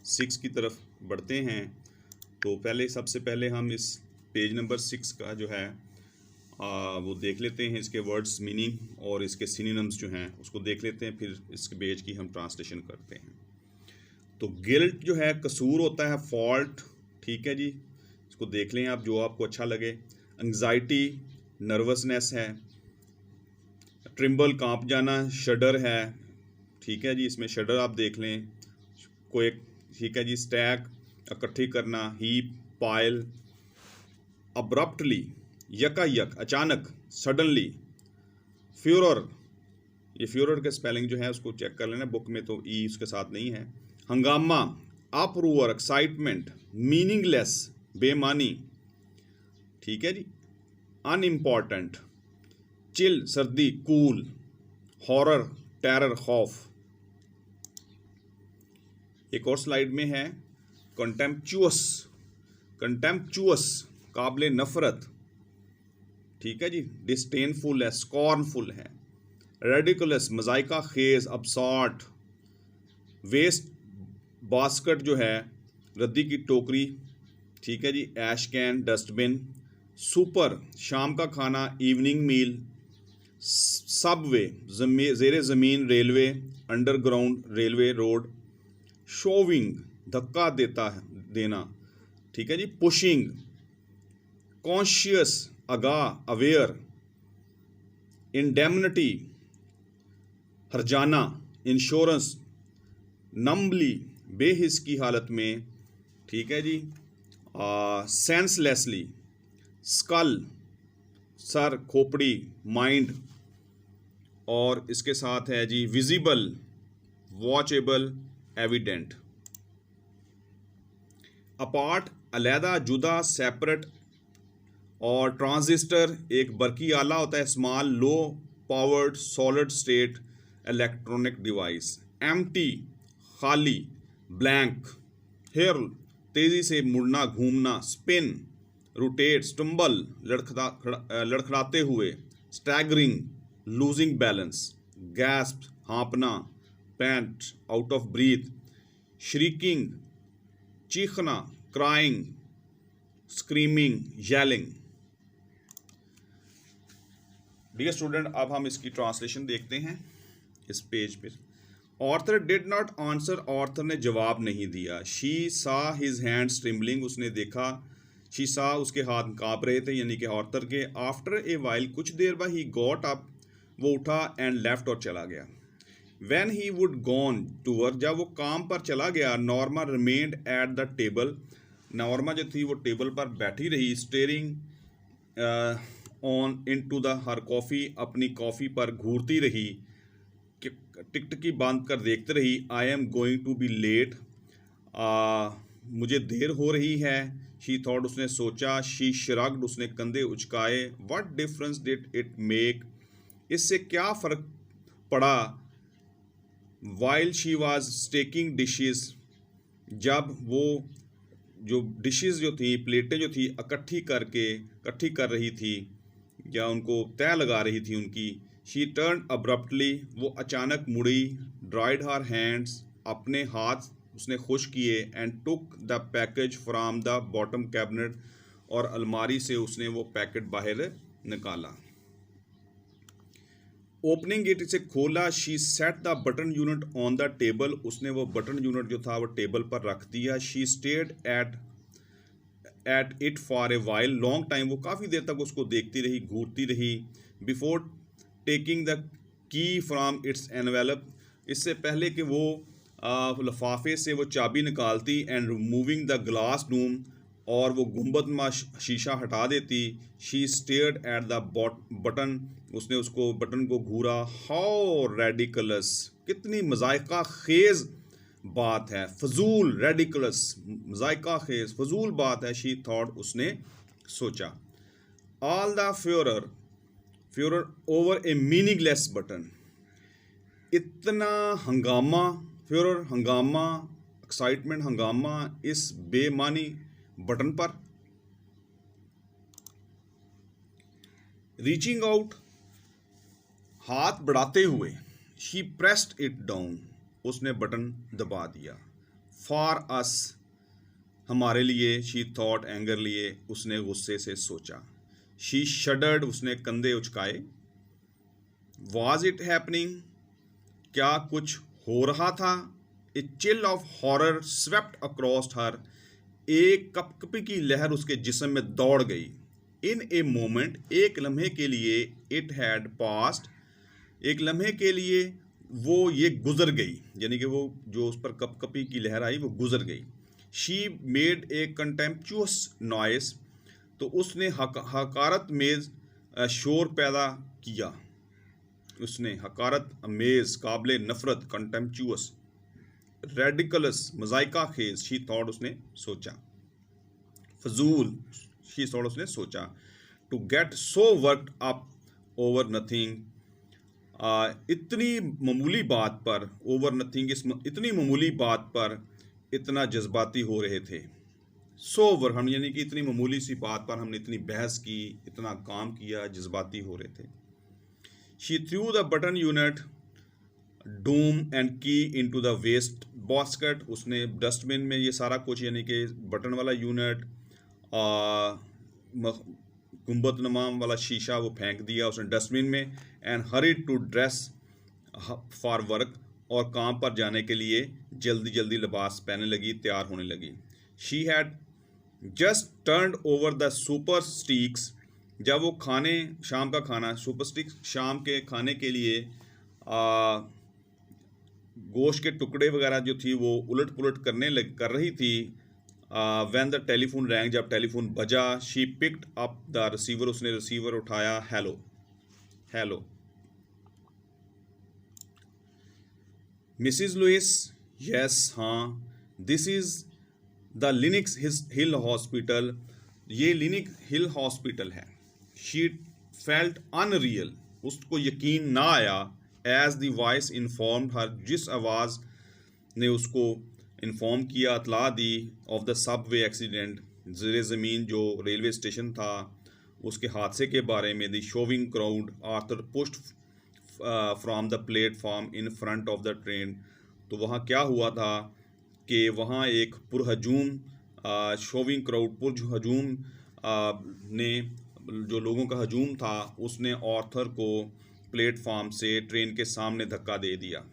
6 की तरफ बढ़ते हैं। तो सबसे पहले हम इस पेज नंबर 6 का जो है वो देख लेते हैं, इसके वर्ड्स मीनिंग और इसके सिनोनिम्स जो हैं उसको देख लेते हैं, फिर इस पेज की हम ट्रांसलेशन करते हैं। तो गिल्ट जो है कसूर होता है, फॉल्ट, ठीक है जी, इसको देख लें आप, जो आपको अच्छा लगे। एंग्जाइटी नर्वसनेस है। ट्रिम्बल कांप जाना, शडर है, ठीक है जी, इसमें शडर आप देख लें। कोई, ठीक है जी, स्टैक इकट्ठी करना, हीप, पाइल। अब्रप्टली यकायक, अचानक, सडनली। फ्यूरर, ये फ्यूरर का स्पेलिंग जो है उसको चेक कर लेना, बुक में तो ई उसके साथ नहीं है। हंगामा, अपरूअर, एक्साइटमेंट। मीनिंगलेस, बेमानी, ठीक है जी। अनइम्पॉर्टेंट, चिल, सर्दी, कूल। हॉरर, टेरर, खौफ। एक और स्लाइड में है कंटेम्पचुअस, कंटेम्पचुअस काबिल नफरत, ठीक है जी। डिस्डेनफुल है, स्कॉर्नफुल है। रेडिकुलस मजाइका खेज, अबसॉर्ट। वेस्ट बास्केट जो है रद्दी की टोकरी, ठीक है जी। ऐश कैन, डस्टबिन। सुपर शाम का खाना, इवनिंग मील। सबवे ज़ेरे ज़मीन railway, underground railway road. Showing धक्का देना, ठीक है जी। पुशिंग, कॉन्शियस आगाह, अवेयर। इंडेमनिटी हर्जाना, इंश्योरेंस। नम्बली बेहिस की हालत में, ठीक है जी। सेंसलेसली, स्कल सर, खोपड़ी, माइंड। और इसके साथ है जी विजिबल, वॉचेबल, एविडेंट। अपार्ट अलहदा, जुदा, सेपरेट। और ट्रांजिस्टर एक बरकी आला होता है, small low powered solid state electronic device. Empty खाली, ब्लैंक। हेयर तेज़ी से मुड़ना, घूमना। स्पिन रोटेट, स्टम्बल लड़खड़ाते हुए। Staggering losing balance. गैस्प हाँपना। Pant out of breath. Shrieking चीखना, crying, screaming, yelling. Dear student, अब हम इसकी ट्रांसलेशन देखते हैं इस पेज पे। Arthur did not answer, Arthur ने जवाब नहीं दिया। शी सा हिज हैंड्स ट्रिम्बलिंग, उसने देखा, शी सा उसके हाथ कांप रहे थे, यानी कि ऑर्थर के। आफ्टर ए वाइल, कुछ देर बाद, ही गॉट अप, वो उठा, एंड लेफ्ट, और चला गया। When he would gone to work, जब वो काम पर चला गया, Norma remained at the table, Norma जो थी वो टेबल पर बैठी रही। Staring on into the her coffee, अपनी कॉफ़ी पर घूरती रही, टिकटकी बांध कर देखते रही। I am going to be late, मुझे देर हो रही है। शी थॉट, उसने सोचा। शी श्रग्ड, उसने कंधे उचकाए। What difference did it make, इससे क्या फ़र्क पड़ा। While she was taking dishes, जब वो जो डिशेस जो थी, प्लेटें जो थी इकट्ठी कर रही थी या उनको तय लगा रही थी उनकी। शी टर्न अब्रप्टली, वो अचानक मुड़ी। ड्राइड हर हैंड्स, अपने हाथ उसने खुश किए। And took the package from the bottom cabinet, और अलमारी से उसने वो पैकेट बाहर निकाला। ओपनिंग इट, इसे खोला। She said the button unit on the table, उसने वो बटन यूनिट जो था वो टेबल पर रख दिया। She stayed at it for a while, long time, वो काफ़ी देर तक उसको देखती रही, घूरती रही। Before taking the key from it's envelope, इससे पहले कि वो लिफाफे से वो चाबी निकालती। And removing the glass Doom, और वो गुंबदनुमा शीशा हटा देती। She stared at the button, उसने उसको बटन को घूरा। हाउ रेडिकलस, कितनी मजायका खेज बात है। फजूल, रेडिकलस, मजायका खेज, फजूल बात है। शी थॉट, उसने सोचा। All the furore over a meaningless button, इतना हंगामा, फ्योरर हंगामा, एक्साइटमेंट हंगामा इस बेमानी बटन पर। रीचिंग आउट, हाथ बढ़ाते हुए। शी प्रेस्ड इट डाउन, उसने बटन दबा दिया। फॉर अस, हमारे लिए। शी थॉट एंगर लिए, उसने गुस्से से सोचा। शी शडर्ड, उसने कंधे उचकाए। वॉज इट हैपनिंग, क्या कुछ हो रहा था। A chill of horror swept across her, एक कपकपी की लहर उसके जिस्म में दौड़ गई। इन ए मोमेंट, एक लम्हे के लिए। इट हैड पास्ट, एक लम्हे के लिए वो ये गुजर गई, यानी कि वो जो उस पर कपकपी की लहर आई वो गुजर गई। She made a contemptuous noise, तो उसने हकारत मेज शोर पैदा किया। उसने हकारत अमेज, काबिल नफरत, कंटेम्पचुअस, रेडिकलस, मजायका खेज। शी थॉट, उसने सोचा। फजूल, शी थॉट, उसने सोचा। To get so worked up over nothing, इतनी मामूली बात पर, ओवर नथिंग, इतनी मामूली बात पर इतना जज्बाती हो रहे थे। सोवर, हम यानी कि इतनी मामूली सी बात पर हमने इतनी बहस की, इतना काम किया, जज्बाती हो रहे थे। She threw the button unit Doom and की इनटू द वेस्ट बास्केट, उसने डस्टबिन में ये सारा कुछ, यानी कि बटन वाला यूनिट, गुंबद नमाम वाला शीशा, वो फेंक दिया उसने डस्टबिन में। And hurried to dress for work, और काम पर जाने के लिए जल्दी जल्दी लिबास पहनने लगी, तैयार होने लगी। She had just turned over the super स्टीक्स, जब वो खाने, शाम का खाना, सुपर स्टिक्स शाम के खाने के लिए गोश्त के टुकड़े वगैरह जो थी वो उलट पुलट कर रही थी। व्हेन द टेलीफोन रैंग, जब टेलीफोन बजा। She picked up the receiver, उसने रिसीवर उठाया। Hello, hello Mrs Lewis, yes, हाँ। This is the Lenox Hill hospital, ये लिनिक हिल हॉस्पिटल है। शी फेल्ट अनरियल, उसको यकीन ना आया। As the voice informed her, जिस आवाज़ ने उसको इन्फॉर्म किया, इतला दी। ऑफ द सबवे एक्सीडेंट, ज़ेरे ज़मीन जो रेलवे स्टेशन था उसके हादसे के बारे में। The showing crowd Arthur pushed from the platform in front of the train, तो वहाँ क्या हुआ था कि वहाँ एक पुरहजूम शोविंग क्राउड, पुरहजूम ने, जो लोगों का हजूम था, उसने आर्थर को प्लेटफॉर्म से ट्रेन के सामने धक्का दे दिया।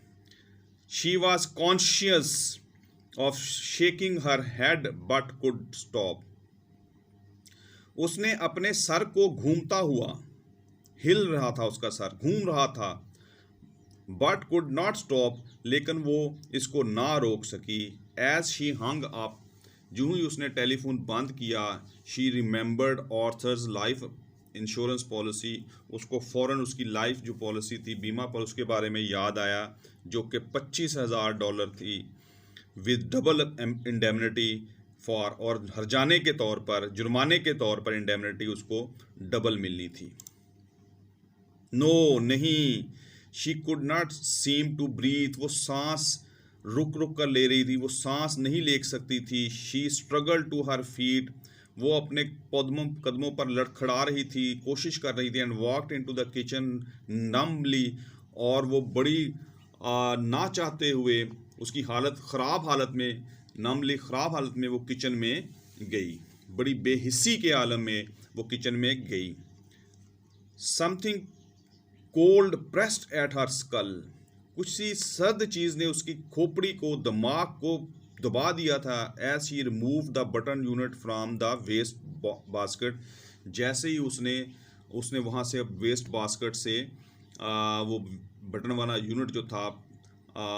She was conscious of shaking her head but could stop, उसने अपने सर को घूमता हुआ, हिल रहा था उसका सर, घूम रहा था। बट कुड नॉट स्टॉप, लेकिन वो इसको ना रोक सकी। एज शी हंग अप, जो ही उसने टेलीफोन बंद किया। She remembered Arthur's life insurance policy, उसको फ़ौरन उसकी लाइफ जो पॉलिसी थी, बीमा पर, उसके बारे में याद आया, जो कि $25,000 थी, विद डबल इंडेमनिटी, फॉर, और हर्जाने के तौर पर, जुर्माने के तौर पर इंडेमनिटी उसको डबल मिलनी थी। नो नहीं, she could not seem to breathe, वो सांस रुक रुक कर ले रही थी, वो सांस नहीं ले सकती थी। She struggle to her feet, वो अपने कदमों पर लड़खड़ा रही थी, कोशिश कर रही थी। And walked into the kitchen numbly, और वो बड़ी ना चाहते हुए, उसकी हालत ख़राब हालत में, नम्बली ख़राब हालत में वो किचन में गई, बड़ी बेहिस्सी के आलम में वो किचन में गई। Something cold pressed at her skull, कुछ सी सर्द चीज़ ने उसकी खोपड़ी को, दिमाग को दबा दिया था। As she remove the button unit from the waste basket, जैसे ही उसने वहाँ से वेस्ट बास्केट से वो बटन वाला यूनिट जो था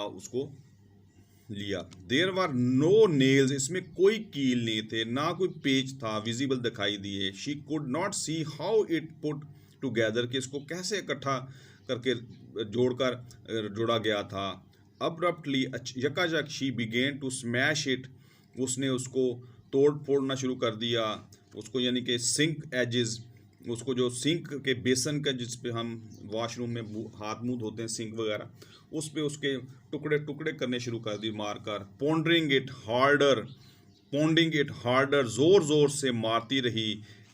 उसको लिया। देयर वर नो नेल्स, इसमें कोई कील नहीं थे, ना कोई पेच था विजिबल दिखाई दिए। She could not see how it put together, कि इसको कैसे इकट्ठा करके जोड़ा गया था। अब्रप्टली, यकायक, she began to smash it, उसने उसको तोड़ फोड़ना शुरू कर दिया उसको, यानी कि सिंक एजेस, उसको जो सिंक के बेसन का, जिस पे हम वॉशरूम में हाथ मुंह धोते हैं, सिंक वगैरह, उस पे उसके टुकड़े टुकड़े करने शुरू कर दिए मारकर। पॉन्डिंग इट हार्डर, ज़ोर ज़ोर से मारती रही।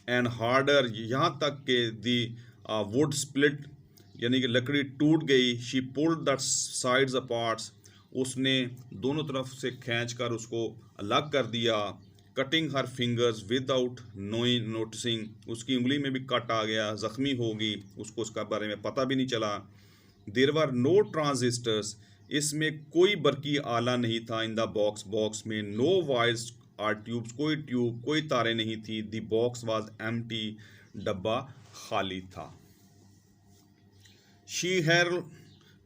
एंड हार्डर, यहाँ तक के दी वुड स्प्लिट, यानी कि लकड़ी टूट गई। शी पुल्ड द साइड्स अपार्ट्स, उसने दोनों तरफ से खींचकर उसको अलग कर दिया। कटिंग हर फिंगर्स विदाउट नोटिसिंग, उसकी उंगली में भी कट आ गया, ज़ख्मी होगी, उसको उसका बारे में पता भी नहीं चला। देयर वर नो ट्रांजिस्टर्स, इसमें कोई बरकी आला नहीं था। इन द बॉक्स में नो वायर्स आर ट्यूब्स, कोई ट्यूब, कोई तारें नहीं थी। द बॉक्स वाज एम्प्टी, डब्बा खाली था। She whirled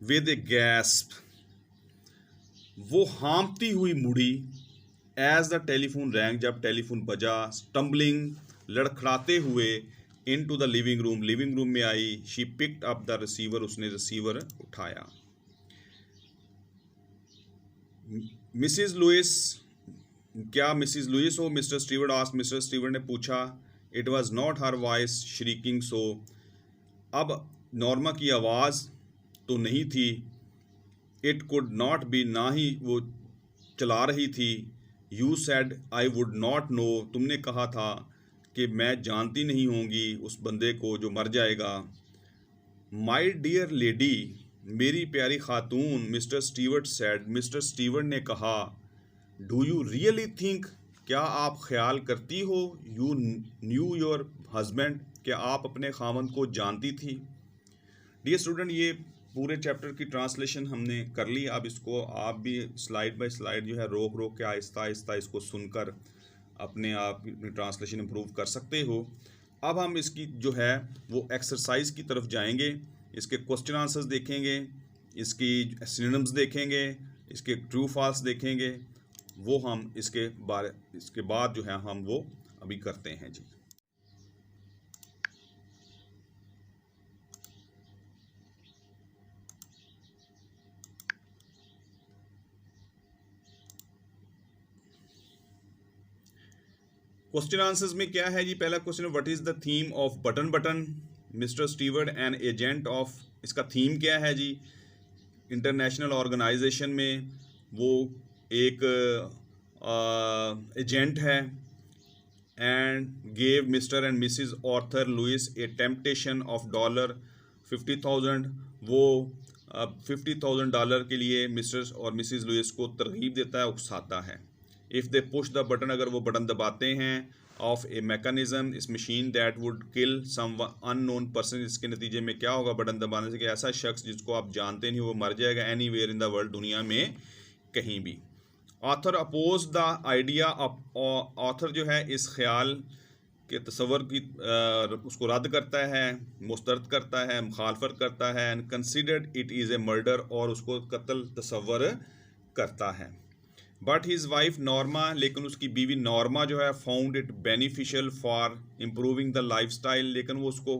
with a gasp, वो हाँफती हुई मुड़ी। एज द टेलीफोन रैंग, जब टेलीफोन बजा। स्टम्बलिंग, लड़खड़ाते हुए। इनटू द लिविंग रूम में आई। She picked up the receiver, उसने रिसीवर उठाया। मिसिज लुइस, क्या मिसिज लुइस हो? Mister Stewart asked, mister Stewart ने पूछा। It was not her voice shrieking so, अब नॉर्मा की आवाज़ तो नहीं थी। इट कुड नॉट बी, ना ही वो चला रही थी। You said I would not know, तुमने कहा था कि मैं जानती नहीं होंगी उस बंदे को जो मर जाएगा। माई डियर लेडी, मेरी प्यारी खातून, mister Stewart said, Mr Stewart ने कहा। डू यू रियली थिंक, क्या आप ख्याल करती हो? यू न्यू योर हस्बैंड, क्या आप अपने खामन को जानती थी? डियर स्टूडेंट, ये पूरे चैप्टर की ट्रांसलेशन हमने कर ली। अब इसको आप भी स्लाइड बाय स्लाइड जो है रोक के आहिस्ता आहिस्ता इसको सुनकर अपने आप ट्रांसलेशन इम्प्रूव कर सकते हो। अब हम इसकी जो है वो एक्सरसाइज की तरफ जाएंगे, इसके क्वेश्चन आंसर्स देखेंगे, इसकी सिनोनिम्स देखेंगे, इसके ट्रू फॉल्स देखेंगे। वो हम इसके बाद जो है हम वो अभी करते हैं जी। क्वेश्चन आंसर्स में क्या है जी? पहला question, what is the theme off button? Mister Stewart an agent of, इसका थीम क्या है जी? इंटरनेशनल ऑर्गेनाइजेशन में वो एक एजेंट है। And gave Mr and Mrs Arthur Lewis a temptation of $50,000, वो $50,000 के लिए मिस्टर और मिसिज लुइस को तरगीब देता है, उकसाता है। If they push the button, अगर वो बटन दबाते हैं, ऑफ ए मैकेनिज्म, इस मशीन that would kill some unknown person, इसके नतीजे में क्या होगा बटन दबाने से? कि ऐसा शख्स जिसको आप जानते नहीं वो मर जाएगा। Anywhere in the world, दुनिया में कहीं भी। ऑथर अपोज द आइडिया, ऑथर जो है इस ख्याल के तस्वर की उसको रद्द करता है, मुस्तरद करता है, मुखालफत करता है। And considered it is A murder, और उसको कत्ल तस्वर करता है। बट हिज वाइफ नॉर्मा, लेकिन उसकी बीवी नॉर्मा जो है, found it beneficial for improving the life style, लेकिन वो उसको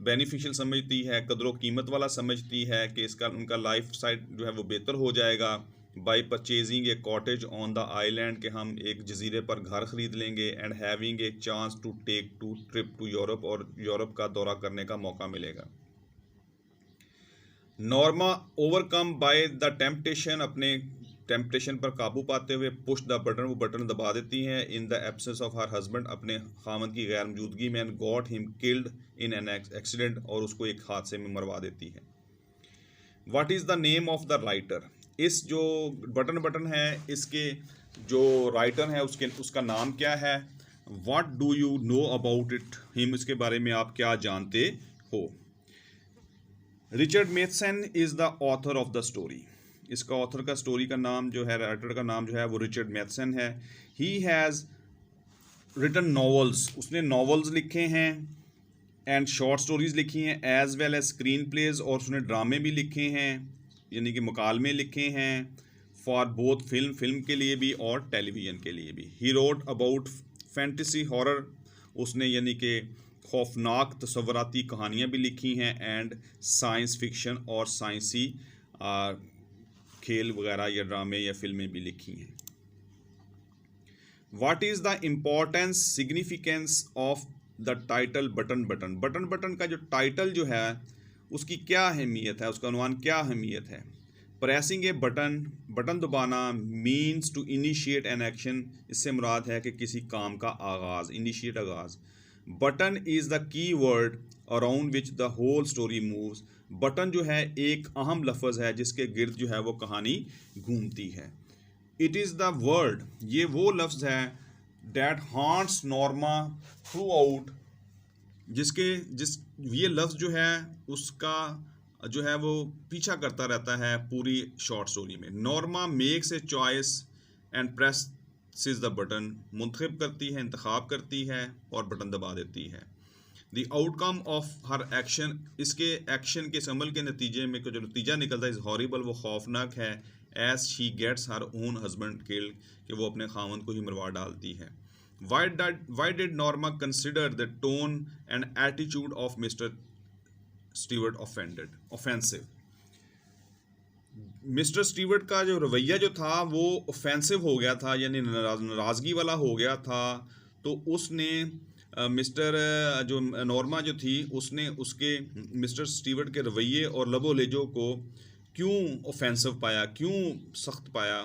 बेनिफिशियल समझती है, कदर व कीमत वाला समझती है कि इसका उनका लाइफ स्टाइल जो है वो बेहतर हो जाएगा। By purchasing a cottage on the island, के हम एक जजीरे पर घर ख़रीद लेंगे, and having a chance to take to trip to Europe, और यूरोप का दौरा करने का मौका मिलेगा। Norma overcome by the temptation, अपने टेम्पटेशन पर काबू पाते हुए पुश द बटन, वो बटन दबा देती हैं, in the absence of her husband, अपने खामद की गैर मौजूदगी में, and got him killed in an accident, और उसको एक हादसे में मरवा देती है। What is the name of the writer, इस जो बटन है इसके जो राइटर है उसका नाम क्या है। What do you know about it him, इसके बारे में आप क्या जानते हो। Richard Mathison is the author of the story, इसका ऑथर का स्टोरी का नाम जो है, राइटर का नाम जो है वो रिचर्ड मैथसन है। ही हैज़ रिटन नॉवेल्स, उसने नॉवेल्स लिखे हैं, एंड शॉर्ट स्टोरीज़ लिखी हैं, as well as screen plays, और उसने ड्रामे भी लिखे हैं, यानी कि मुकालमे लिखे हैं, फॉर बोथ फिल्म के लिए भी और टेलीविज़न के लिए भी। He wrote about fantasy horror, उसने यानी कि खौफनाक तस्वराती कहानियाँ भी लिखी हैं, एंड साइंस फिक्शन और साइंसी खेल वगैरह या ड्रामे या फिल्में भी लिखी हैं। What is the importance significance of the title button का जो टाइटल जो है उसकी क्या अहमियत है, उसका अनुमान क्या अहमियत है। प्रेसिंग ए बटन दबाना means to initiate an action, इससे मुराद है कि किसी काम का आगाज़, इनिशिएट आगाज़। Button is the key word around which the whole story moves, button जो है एक अहम लफ्ज़ है जिसके गिर्द जो है वो कहानी घूमती है। इट इज़ द वर्ड, ये वो लफ्ज़ है, that haunts Norma through out, जिस ये लफ्ज़ जो है उसका जो है वो पीछा करता रहता है पूरी शॉर्ट स्टोरी में। Norma makes a choice and presses the button, मुंतखब करती है, इंतखाब करती है और बटन दबा देती है। The outcome of her action, इसके एक्शन के अमल के नतीजे में जो नतीजा निकलता है इज़ हॉरिबल, वो खौफनाक है। As she gets her own husband killed, कि वो अपने खामन को ही मरवा डालती है। Why did Norma consider the tone and attitude of Mr. Stewart offensive? Mister Stewart का जो रवैया जो था वो ऑफेंसिव हो गया था, यानी नाराज़गी वाला हो गया था। तो उसने मिस्टर जो नॉर्मा जो थी उसने उसके मिस्टर स्टीवर्ट के रवैये और लबो लहजों को क्यों ऑफेंसिव पाया, क्यों सख्त पाया।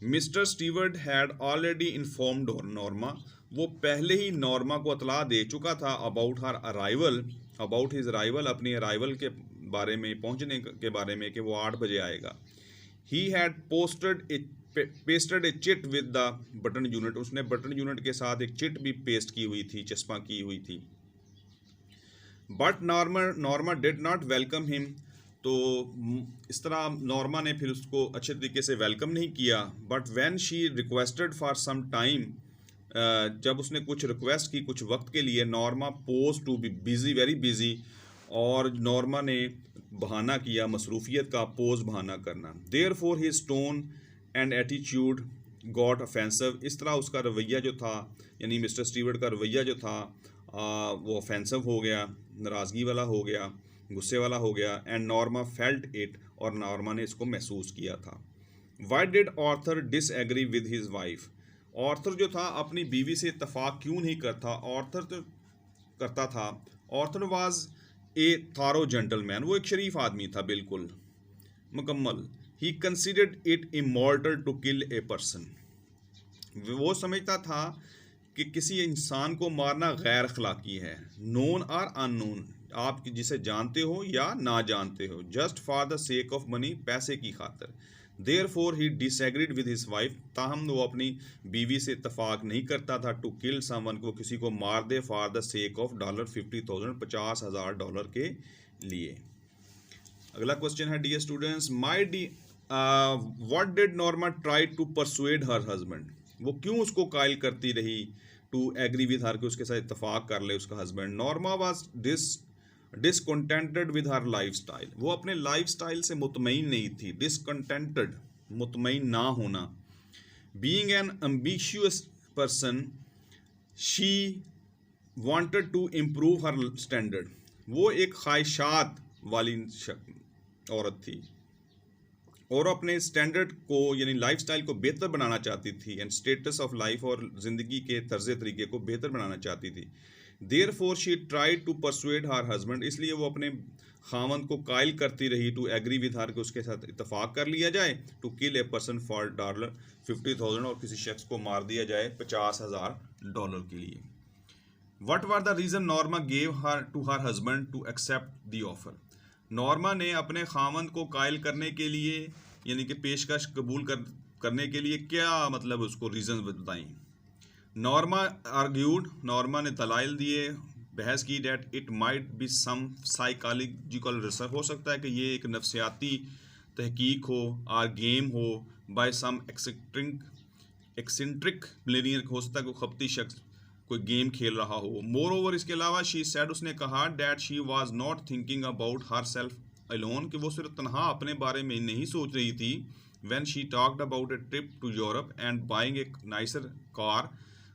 Mister Stewart had already informed Norma, वो पहले ही नॉर्मा को इतला दे चुका था अबाउट हिज अराइवल, अपनी अराइवल के बारे में, पहुंचने के बारे में, कि वो 8 बजे आएगा। He had pasted A chit with the button unit, उसने बटन यूनिट के साथ एक चिट भी पेस्ट की हुई थी, चस्पा की हुई थी। But Norma did not welcome him, तो इस तरह नॉर्मा ने फिर उसको अच्छे तरीके से वेलकम नहीं किया। But when she requested for some time, जब उसने कुछ रिक्वेस्ट की कुछ वक्त के लिए, Norma pose to be busy, very busy, और नॉर्मा ने बहाना किया मसरूफियत का, पोज बहाना करना। Therefore his tone and attitude got offensive, इस तरह उसका रवैया जो था, यानी मिस्टर स्टीवर्ट का रवैया जो था वो ऑफेंसिव हो गया, नाराज़गी वाला हो गया, गुस्से वाला हो गया। एंड नॉर्मा फेल्ट इट, और नॉर्मा ने इसको महसूस किया था। Why did Arthur disagree with his wife, Arthur जो था अपनी बीवी से इत्तफाक क्यों नहीं करता। ऑर्थर तो करता था। ऑर्थर वाज ए थारो जेंटलमैन, वो एक शरीफ आदमी था, बिल्कुल मुकम्मल। He considered it immortal to kill a person, वो समझता था कि किसी इंसान को मारना गैर अखलाकी है। नोन और अननोन, आप जिसे जानते हो या ना जानते हो, just for the sake of money, पैसे की खातर। Therefore he disagreed with his wife, ताहम वो अपनी बीवी से इत्तफाक नहीं करता था टू किल समवन, को किसी को मार दे, फॉर द सेक ऑफ $50,000, $50,000 के लिए। अगला क्वेश्चन है dear students, what did Norma try to persuade her husband, वो क्यों उसको कायल करती रही टू एग्री विद हर, कि उसके साथ इत्तफाक कर ले उसका husband. Norma was discontented with her lifestyle, वो अपने लाइफस्टाइल से मुतमईन नहीं थी। डिसकंटेंटेड, मुतमईन ना होना। Being an ambitious person, she wanted to improve her standard, वो एक ख्वाहिशात वाली औरत थी। और अपने स्टैंडर्ड को यानी लाइफस्टाइल को बेहतर बनाना चाहती थी, एंड स्टेटस ऑफ लाइफ और ज़िंदगी के तर्ज तरीके को बेहतर बनाना चाहती थी। Therefore she tried to persuade her husband, इसलिए वो अपने खामन को कायल करती रही टू एग्री विद हर, कि उसके साथ इतफाक़ कर लिया जाए, to kill a person for $50,000, और किसी शख्स को मार दिया जाए $50,000 के लिए। What were the reason Norma gave her to her husband to accept the offer? Norma ने अपने खामन को कायल करने के लिए यानी कि पेशकश कबूल करने के लिए क्या मतलब उसको रीज़न बताई। नॉर्मा आर्ग्यूड, नॉर्मा ने दलाइल दिए, बहस की, that it might be some psychological research, हो सकता है कि ये एक नफ्सियाती तहकीक हो, आर गेम हो, बाय सम एक्सेंट्रिक मिलेनियर, हो सकता है कोई खपती शख्स कोई गेम खेल रहा हो। मोर ओवर, इसके अलावा शी सेड, उसने कहा, that she was not thinking about her self alone, कि वो सिर्फ तनहा अपने बारे में नहीं सोच रही थी। When she talked about a trip to Europe and buying a nicer car,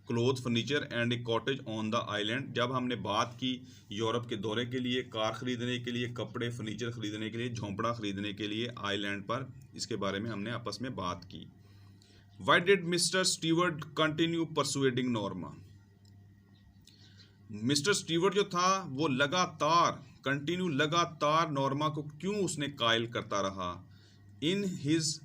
cloth, furniture and a cottage on the island, जब हमने बात की यूरोप के दौरे के लिए, कार ख़रीदने के लिए, कपड़े फर्नीचर ख़रीदने के लिए, झोंपड़ा ख़रीदने के लिए आइलैंड पर, इसके बारे में हमने आपस में बात की। Why did mister Stewart continue persuading Norma? Mister Stewart जो था वो लगातार नॉर्मा को क्यों उसने कायल करता रहा। In his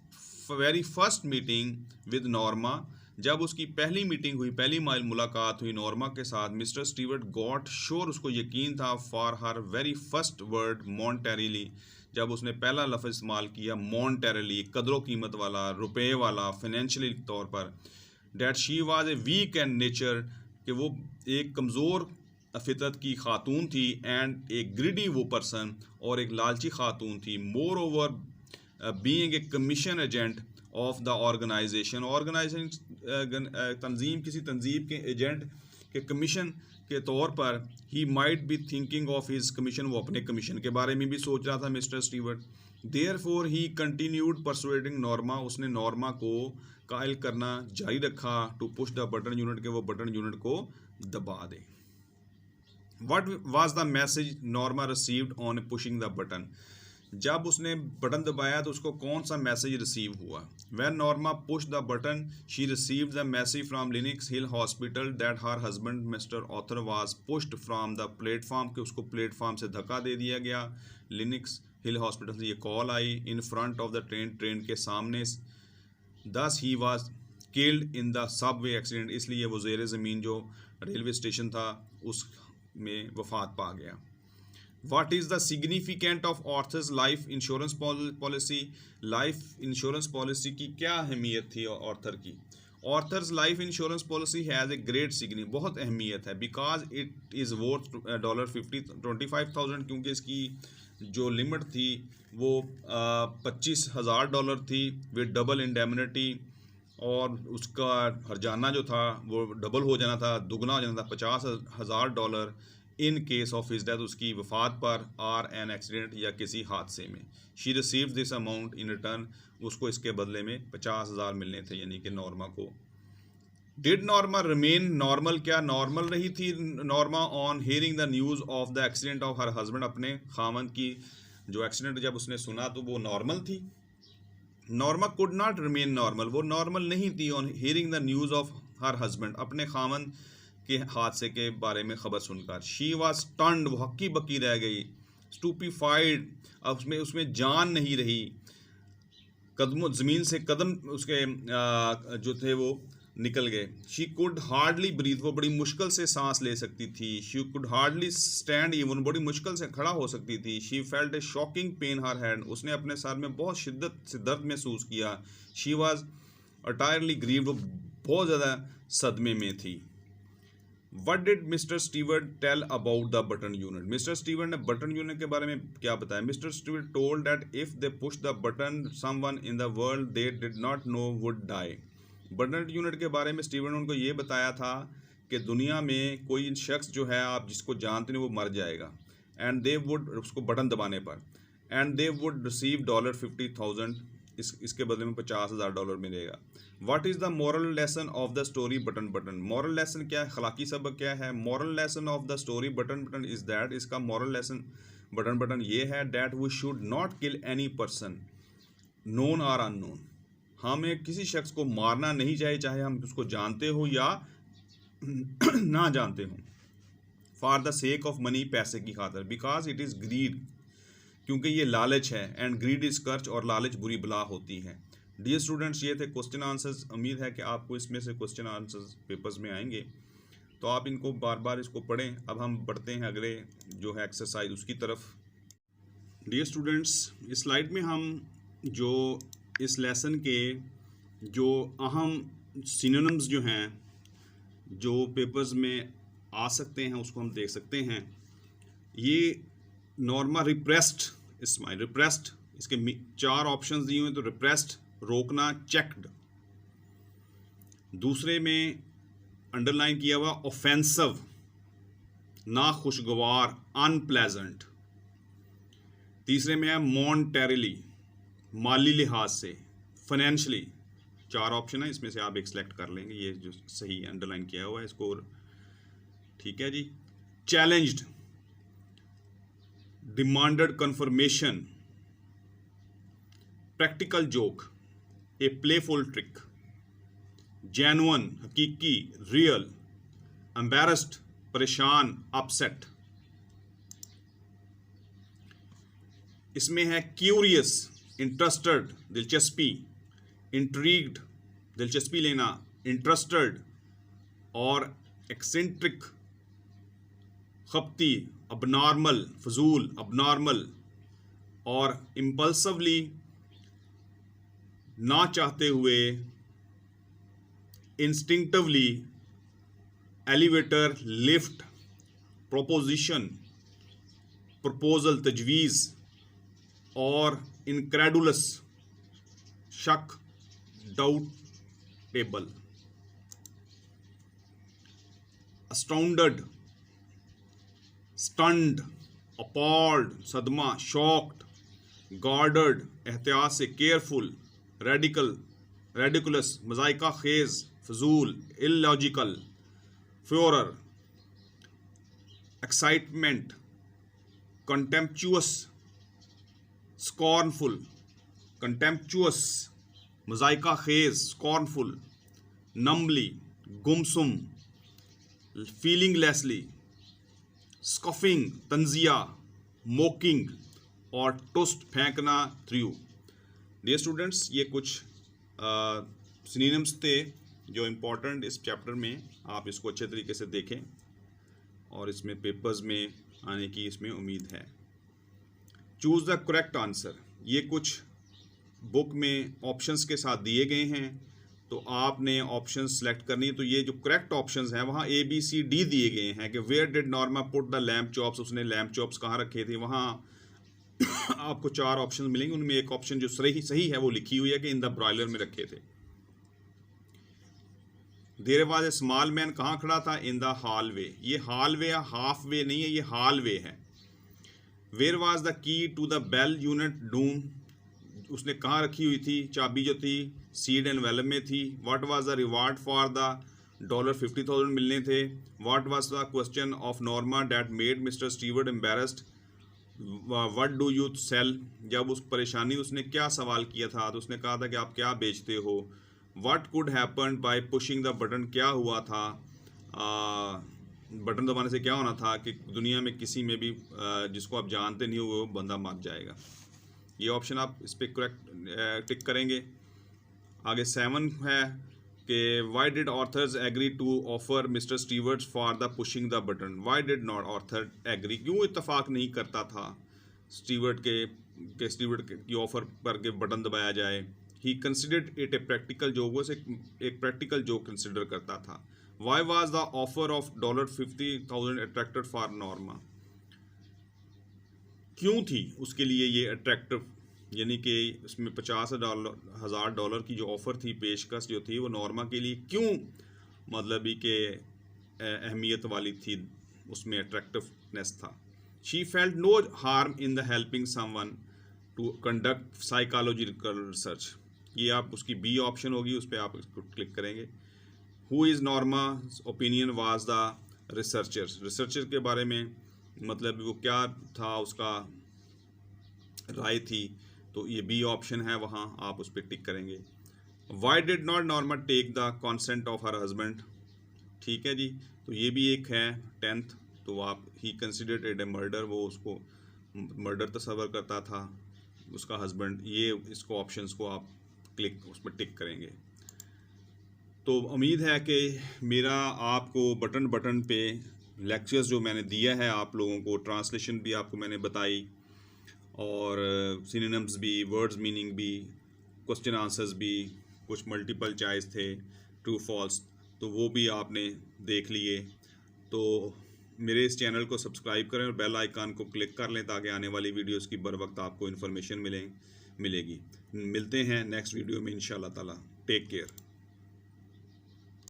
very first meeting with Norma, जब उसकी पहली मीटिंग हुई, पहली मुलाकात हुई नॉर्मा के साथ, मिस्टर स्टीवर्ट गॉट श्योर, उसको यकीन था, for her very first word monetarily, जब उसने पहला लफ्ज़ इस्तेमाल किया मॉनेटरीली, कदरों कीमत वाला, रुपए वाला, फाइनेंशियली तौर पर, that she was a weak and nature, कि वो एक कमज़ोर फितरत की खातून थी, एंड एक ग्रिडी वो पर्सन, और एक लालची खातून थी। Moreover being a commission agent of the organisation, तंजीम, किसी तंजीम के एजेंट के कमीशन के तौर पर, he might be thinking of his commission, वो अपने कमीशन के बारे में भी सोच रहा था mister Stewart. Therefore he continued persuading Norma, उसने नॉर्मा को कायल करना जारी रखा, to push the button unit, के वो बटन यूनिट को दबा दे। What was the message Norma received on pushing the button? जब उसने बटन दबाया तो उसको कौन सा मैसेज रिसीव हुआ। When Norma pushed the button, she received the message from Lenox Hill Hospital that her husband Mr. Arthur was pushed from the platform, कि उसको प्लेटफॉर्म से धक्का दे दिया गया। लिनिक्स हिल हॉस्पिटल से ये call I, in front of the train के सामने, thus he was killed in the subway accident, इसलिए वो ज़ेर ज़मीन जो रेलवे स्टेशन था उस में वफात पा गया। What is the significance of Arthur's life insurance policy? Life insurance policy की क्या अहमियत थी आर्थर की? Arthur's life insurance policy has a great significance, बहुत अहमियत है, because it is worth $25,000, क्योंकि इसकी जो लिमिट थी वो $25,000 थी, विद डबल इंडेमनिटी, और उसका हर्जाना जो था वो डबल हो जाना था, दुगना हो जाना था, $50,000 in case of his death, उसकी वफात पर, आर एन एक्सीडेंट, या किसी हादसे में। She received this amount in return, उसको इसके बदले में 50,000 मिलने थे, यानी कि नॉर्मा को। डिड नॉर्मा रिमेन नॉर्मल, क्या नॉर्मल रही थी Norma on hearing the news of the accident of her husband, अपने खामन की जो एक्सीडेंट जब उसने सुना तो वो नॉर्मल थी। Norma could not remain normal, वो नॉर्मल नहीं थी on hearing the news of her husband, अपने खामन के हादसे के बारे में खबर सुनकर। शी वाज स्टन्ड, वो हक्की बक्की रह गई, स्टूपिफाइड, अब उसमें जान नहीं रही, कदमों ज़मीन से कदम उसके जो थे वो निकल गए। शी कुड हार्डली ब्रीथ, वो बड़ी मुश्किल से सांस ले सकती थी। She could hardly stand even, बड़ी मुश्किल से खड़ा हो सकती थी। She felt a shocking pain her hand, उसने अपने सर में बहुत शिद्दत से दर्द महसूस किया। शी वॉज अटायरली ग्रीव्ड, वो बहुत ज़्यादा सदमे में थी। What did Mr. Stewart tell about the button unit? Mr. Stewart ने बटन यूनिट के बारे में क्या बताया? Mr. Stewart told that if they pushed the button, someone in the world they did not know would die. Button unit के बारे में Steven ने उनको ये बताया था कि दुनिया में कोई शख्स जो है आप जिसको जानते नहीं वो मर जाएगा, एंड दे वुड, उसको बटन दबाने पर, एंड दे वुड रिसीव $50,000, इसके बदले में $50,000 मिलेगा। What is the moral lesson of the story button button? Moral lesson क्या है, अखलाकी सबक क्या है? Moral lesson of the story button button is that, इसका मॉरल लेसन बटन बटन ये है, that we should not kill any person, known और अननोन, हमें किसी शख्स को मारना नहीं चाहिए, चाहे हम उसको जानते हो या ना जानते हो। For the sake of money, पैसे की खातर, बिकॉज इट इज़ ग्रीड, क्योंकि ये लालच है, एंड ग्रीड इज कर्ज, और लालच बुरी बला होती है। डियर स्टूडेंट्स, ये थे क्वेश्चन आंसर्स। उम्मीद है कि आपको इसमें से क्वेश्चन आंसर्स पेपर्स में आएंगे, तो आप इनको बार बार इसको पढ़ें। अब हम बढ़ते हैं अगले जो है एक्सरसाइज उसकी तरफ। डियर स्टूडेंट्स, इस स्लाइड में हम जो इस लेसन के जो अहम सिनोनिम्स जो हैं जो पेपर्स में आ सकते हैं उसको हम देख सकते हैं। ये नॉर्मा रिप्रेस्ड, स्माइल रिप्रेस्ड, इसके 4 ऑप्शंस दिए हुए हैं। तो रिप्रेस्ड रोकना, चेक्ड। दूसरे में अंडरलाइन किया हुआ ऑफेंसिव, नाखुशगवार, अनप्लेजेंट। तीसरे में है मॉनेटरीली, माली लिहाज से, फाइनेंशियली। 4 ऑप्शन है, इसमें से आप एक सिलेक्ट कर लेंगे, ये जो सही अंडरलाइन किया हुआ है इसको। ठीक है जी। Challenged, demanded confirmation, practical joke, a playful trick, genuine, हकीकी, रियल, एम्बैरेस्ड, परेशान, अपसेट। इसमें है क्यूरियस, इंटरेस्टेड, दिलचस्पी, इंट्रीग्ड, दिलचस्पी लेना, इंटरेस्टेड, और एक्सेंट्रिक, खपती, अबनॉर्मल, फजूल, अबनॉर्मल, और इम्पल्सिवली, ना चाहते हुए, instinctively, elevator, lift, proposition, proposal, तजवीज़, और इनक्रेडुलस, शक, डाउटेबल। अस्टाउंडेड, स्टन्ड, अपॉल्ड, सदमा, शॉक्ड, गार्डर्ड, एहतियात से, केयरफुल, रेडिकल, रेडिकुलस, मजाइका खेज, फजूल, illogical, फ्योरर, excitement, contemptuous, scornful, contemptuous, मजाइका खेज, scornful, नम्बली, गुमसुम, फीलिंगलेसली, स्कफिंग, तंजिया, मोकिंग, और टोस्ट, फेंकना, थ्रू। डियर स्टूडेंट्स, ये कुछ सिनोनिम्स थे जो इम्पोर्टेंट इस चैप्टर में। आप इसको अच्छे तरीके से देखें और इसमें पेपर्स में आने की इसमें उम्मीद है। चूज़ द करेक्ट आंसर, ये कुछ बुक में ऑप्शंस के साथ दिए गए हैं, तो आपने ऑप्शन सेलेक्ट करनी है। तो ये जो करेक्ट ऑप्शंस हैं वहाँ ABCD दिए गए हैं कि where did Norma put the lamp chops, उसने लैम्प चॉप्स कहाँ रखे थे। वहाँ आपको 4 ऑप्शन मिलेंगे, उनमें एक ऑप्शन जो सही है वो लिखी हुई है कि इन द ब्रॉयलर में रखे थे। There was a small man, कहाँ खड़ा था, इन द हॉलवे। ये हॉलवे या हाफ वे नहीं है, ये हॉलवे है। Where was the key to the bell unit doom, उसने कहाँ रखी हुई थी, चाबी जो थी सीड एंड वेलम में थी। What was the reward for the $50,000 मिलने थे। What was the question of Norma that made mister Stewart embarrassed, what do you sell, जब उस परेशानी उसने क्या सवाल किया था, तो उसने कहा था कि आप क्या बेचते हो। What could happen by pushing the button, क्या हुआ था बटन दबाने से क्या होना था कि दुनिया में किसी में भी जिसको आप जानते नहीं हो वो बंदा मर जाएगा। ये ऑप्शन आप इस पर करेक्ट टिक करेंगे। आगे 7 है कि why did authors agree to offer mister Stewart for the pushing the button, why did not author agree, क्यों इत्तेफाक नहीं करता था स्टीवर्ट की ऑफर पर के बटन दबाया जाए। ही considered it a practical joke, वो एक प्रैक्टिकल जोक कंसिडर करता था। Why was the offer of $50,000 attracted for Norma, क्यों थी उसके लिए ये अट्रैक्टिव, यानी कि उसमें $50,000 की जो ऑफ़र थी, पेशकश जो थी, वो नॉर्मा के लिए क्यों मतलब ही कि अहमियत वाली थी, उसमें अट्रैक्टिवनेस था। She felt no harm in the helping someone to conduct psychological research, ये आप उसकी बी ऑप्शन होगी, उस पर आप इसको क्लिक करेंगे। Who is Norma opinion was the researcher के बारे में मतलब वो क्या था, उसका राय थी तो ये बी ऑप्शन है, वहाँ आप उस पर टिक करेंगे। Why did not Norma take the consent of her husband, ठीक है जी, तो ये भी एक है 10th। तो आप ही कंसिडर्ड इट ए मर्डर, वो उसको मर्डर तस्वर करता था उसका हस्बैंड। ये इसको ऑप्शंस को आप क्लिक उस पर टिक करेंगे। तो उम्मीद है कि मेरा आपको बटन बटन पे लेक्चर्स जो मैंने दिया है आप लोगों को, ट्रांसलेशन भी आपको मैंने बताई और सिनोनिम्स भी, वर्ड्स मीनिंग भी, क्वेश्चन आंसर्स भी, कुछ मल्टीपल चॉइस थे, ट्रू फॉल्स, तो वो भी आपने देख लिए। तो मेरे इस चैनल को सब्सक्राइब करें और बेल आइकन को क्लिक कर लें ताकि आने वाली वीडियोस की बर वक्त आपको इन्फॉर्मेशन मिलेगी। मिलते हैं नेक्स्ट वीडियो में इंशाल्लाह ताला। Take care.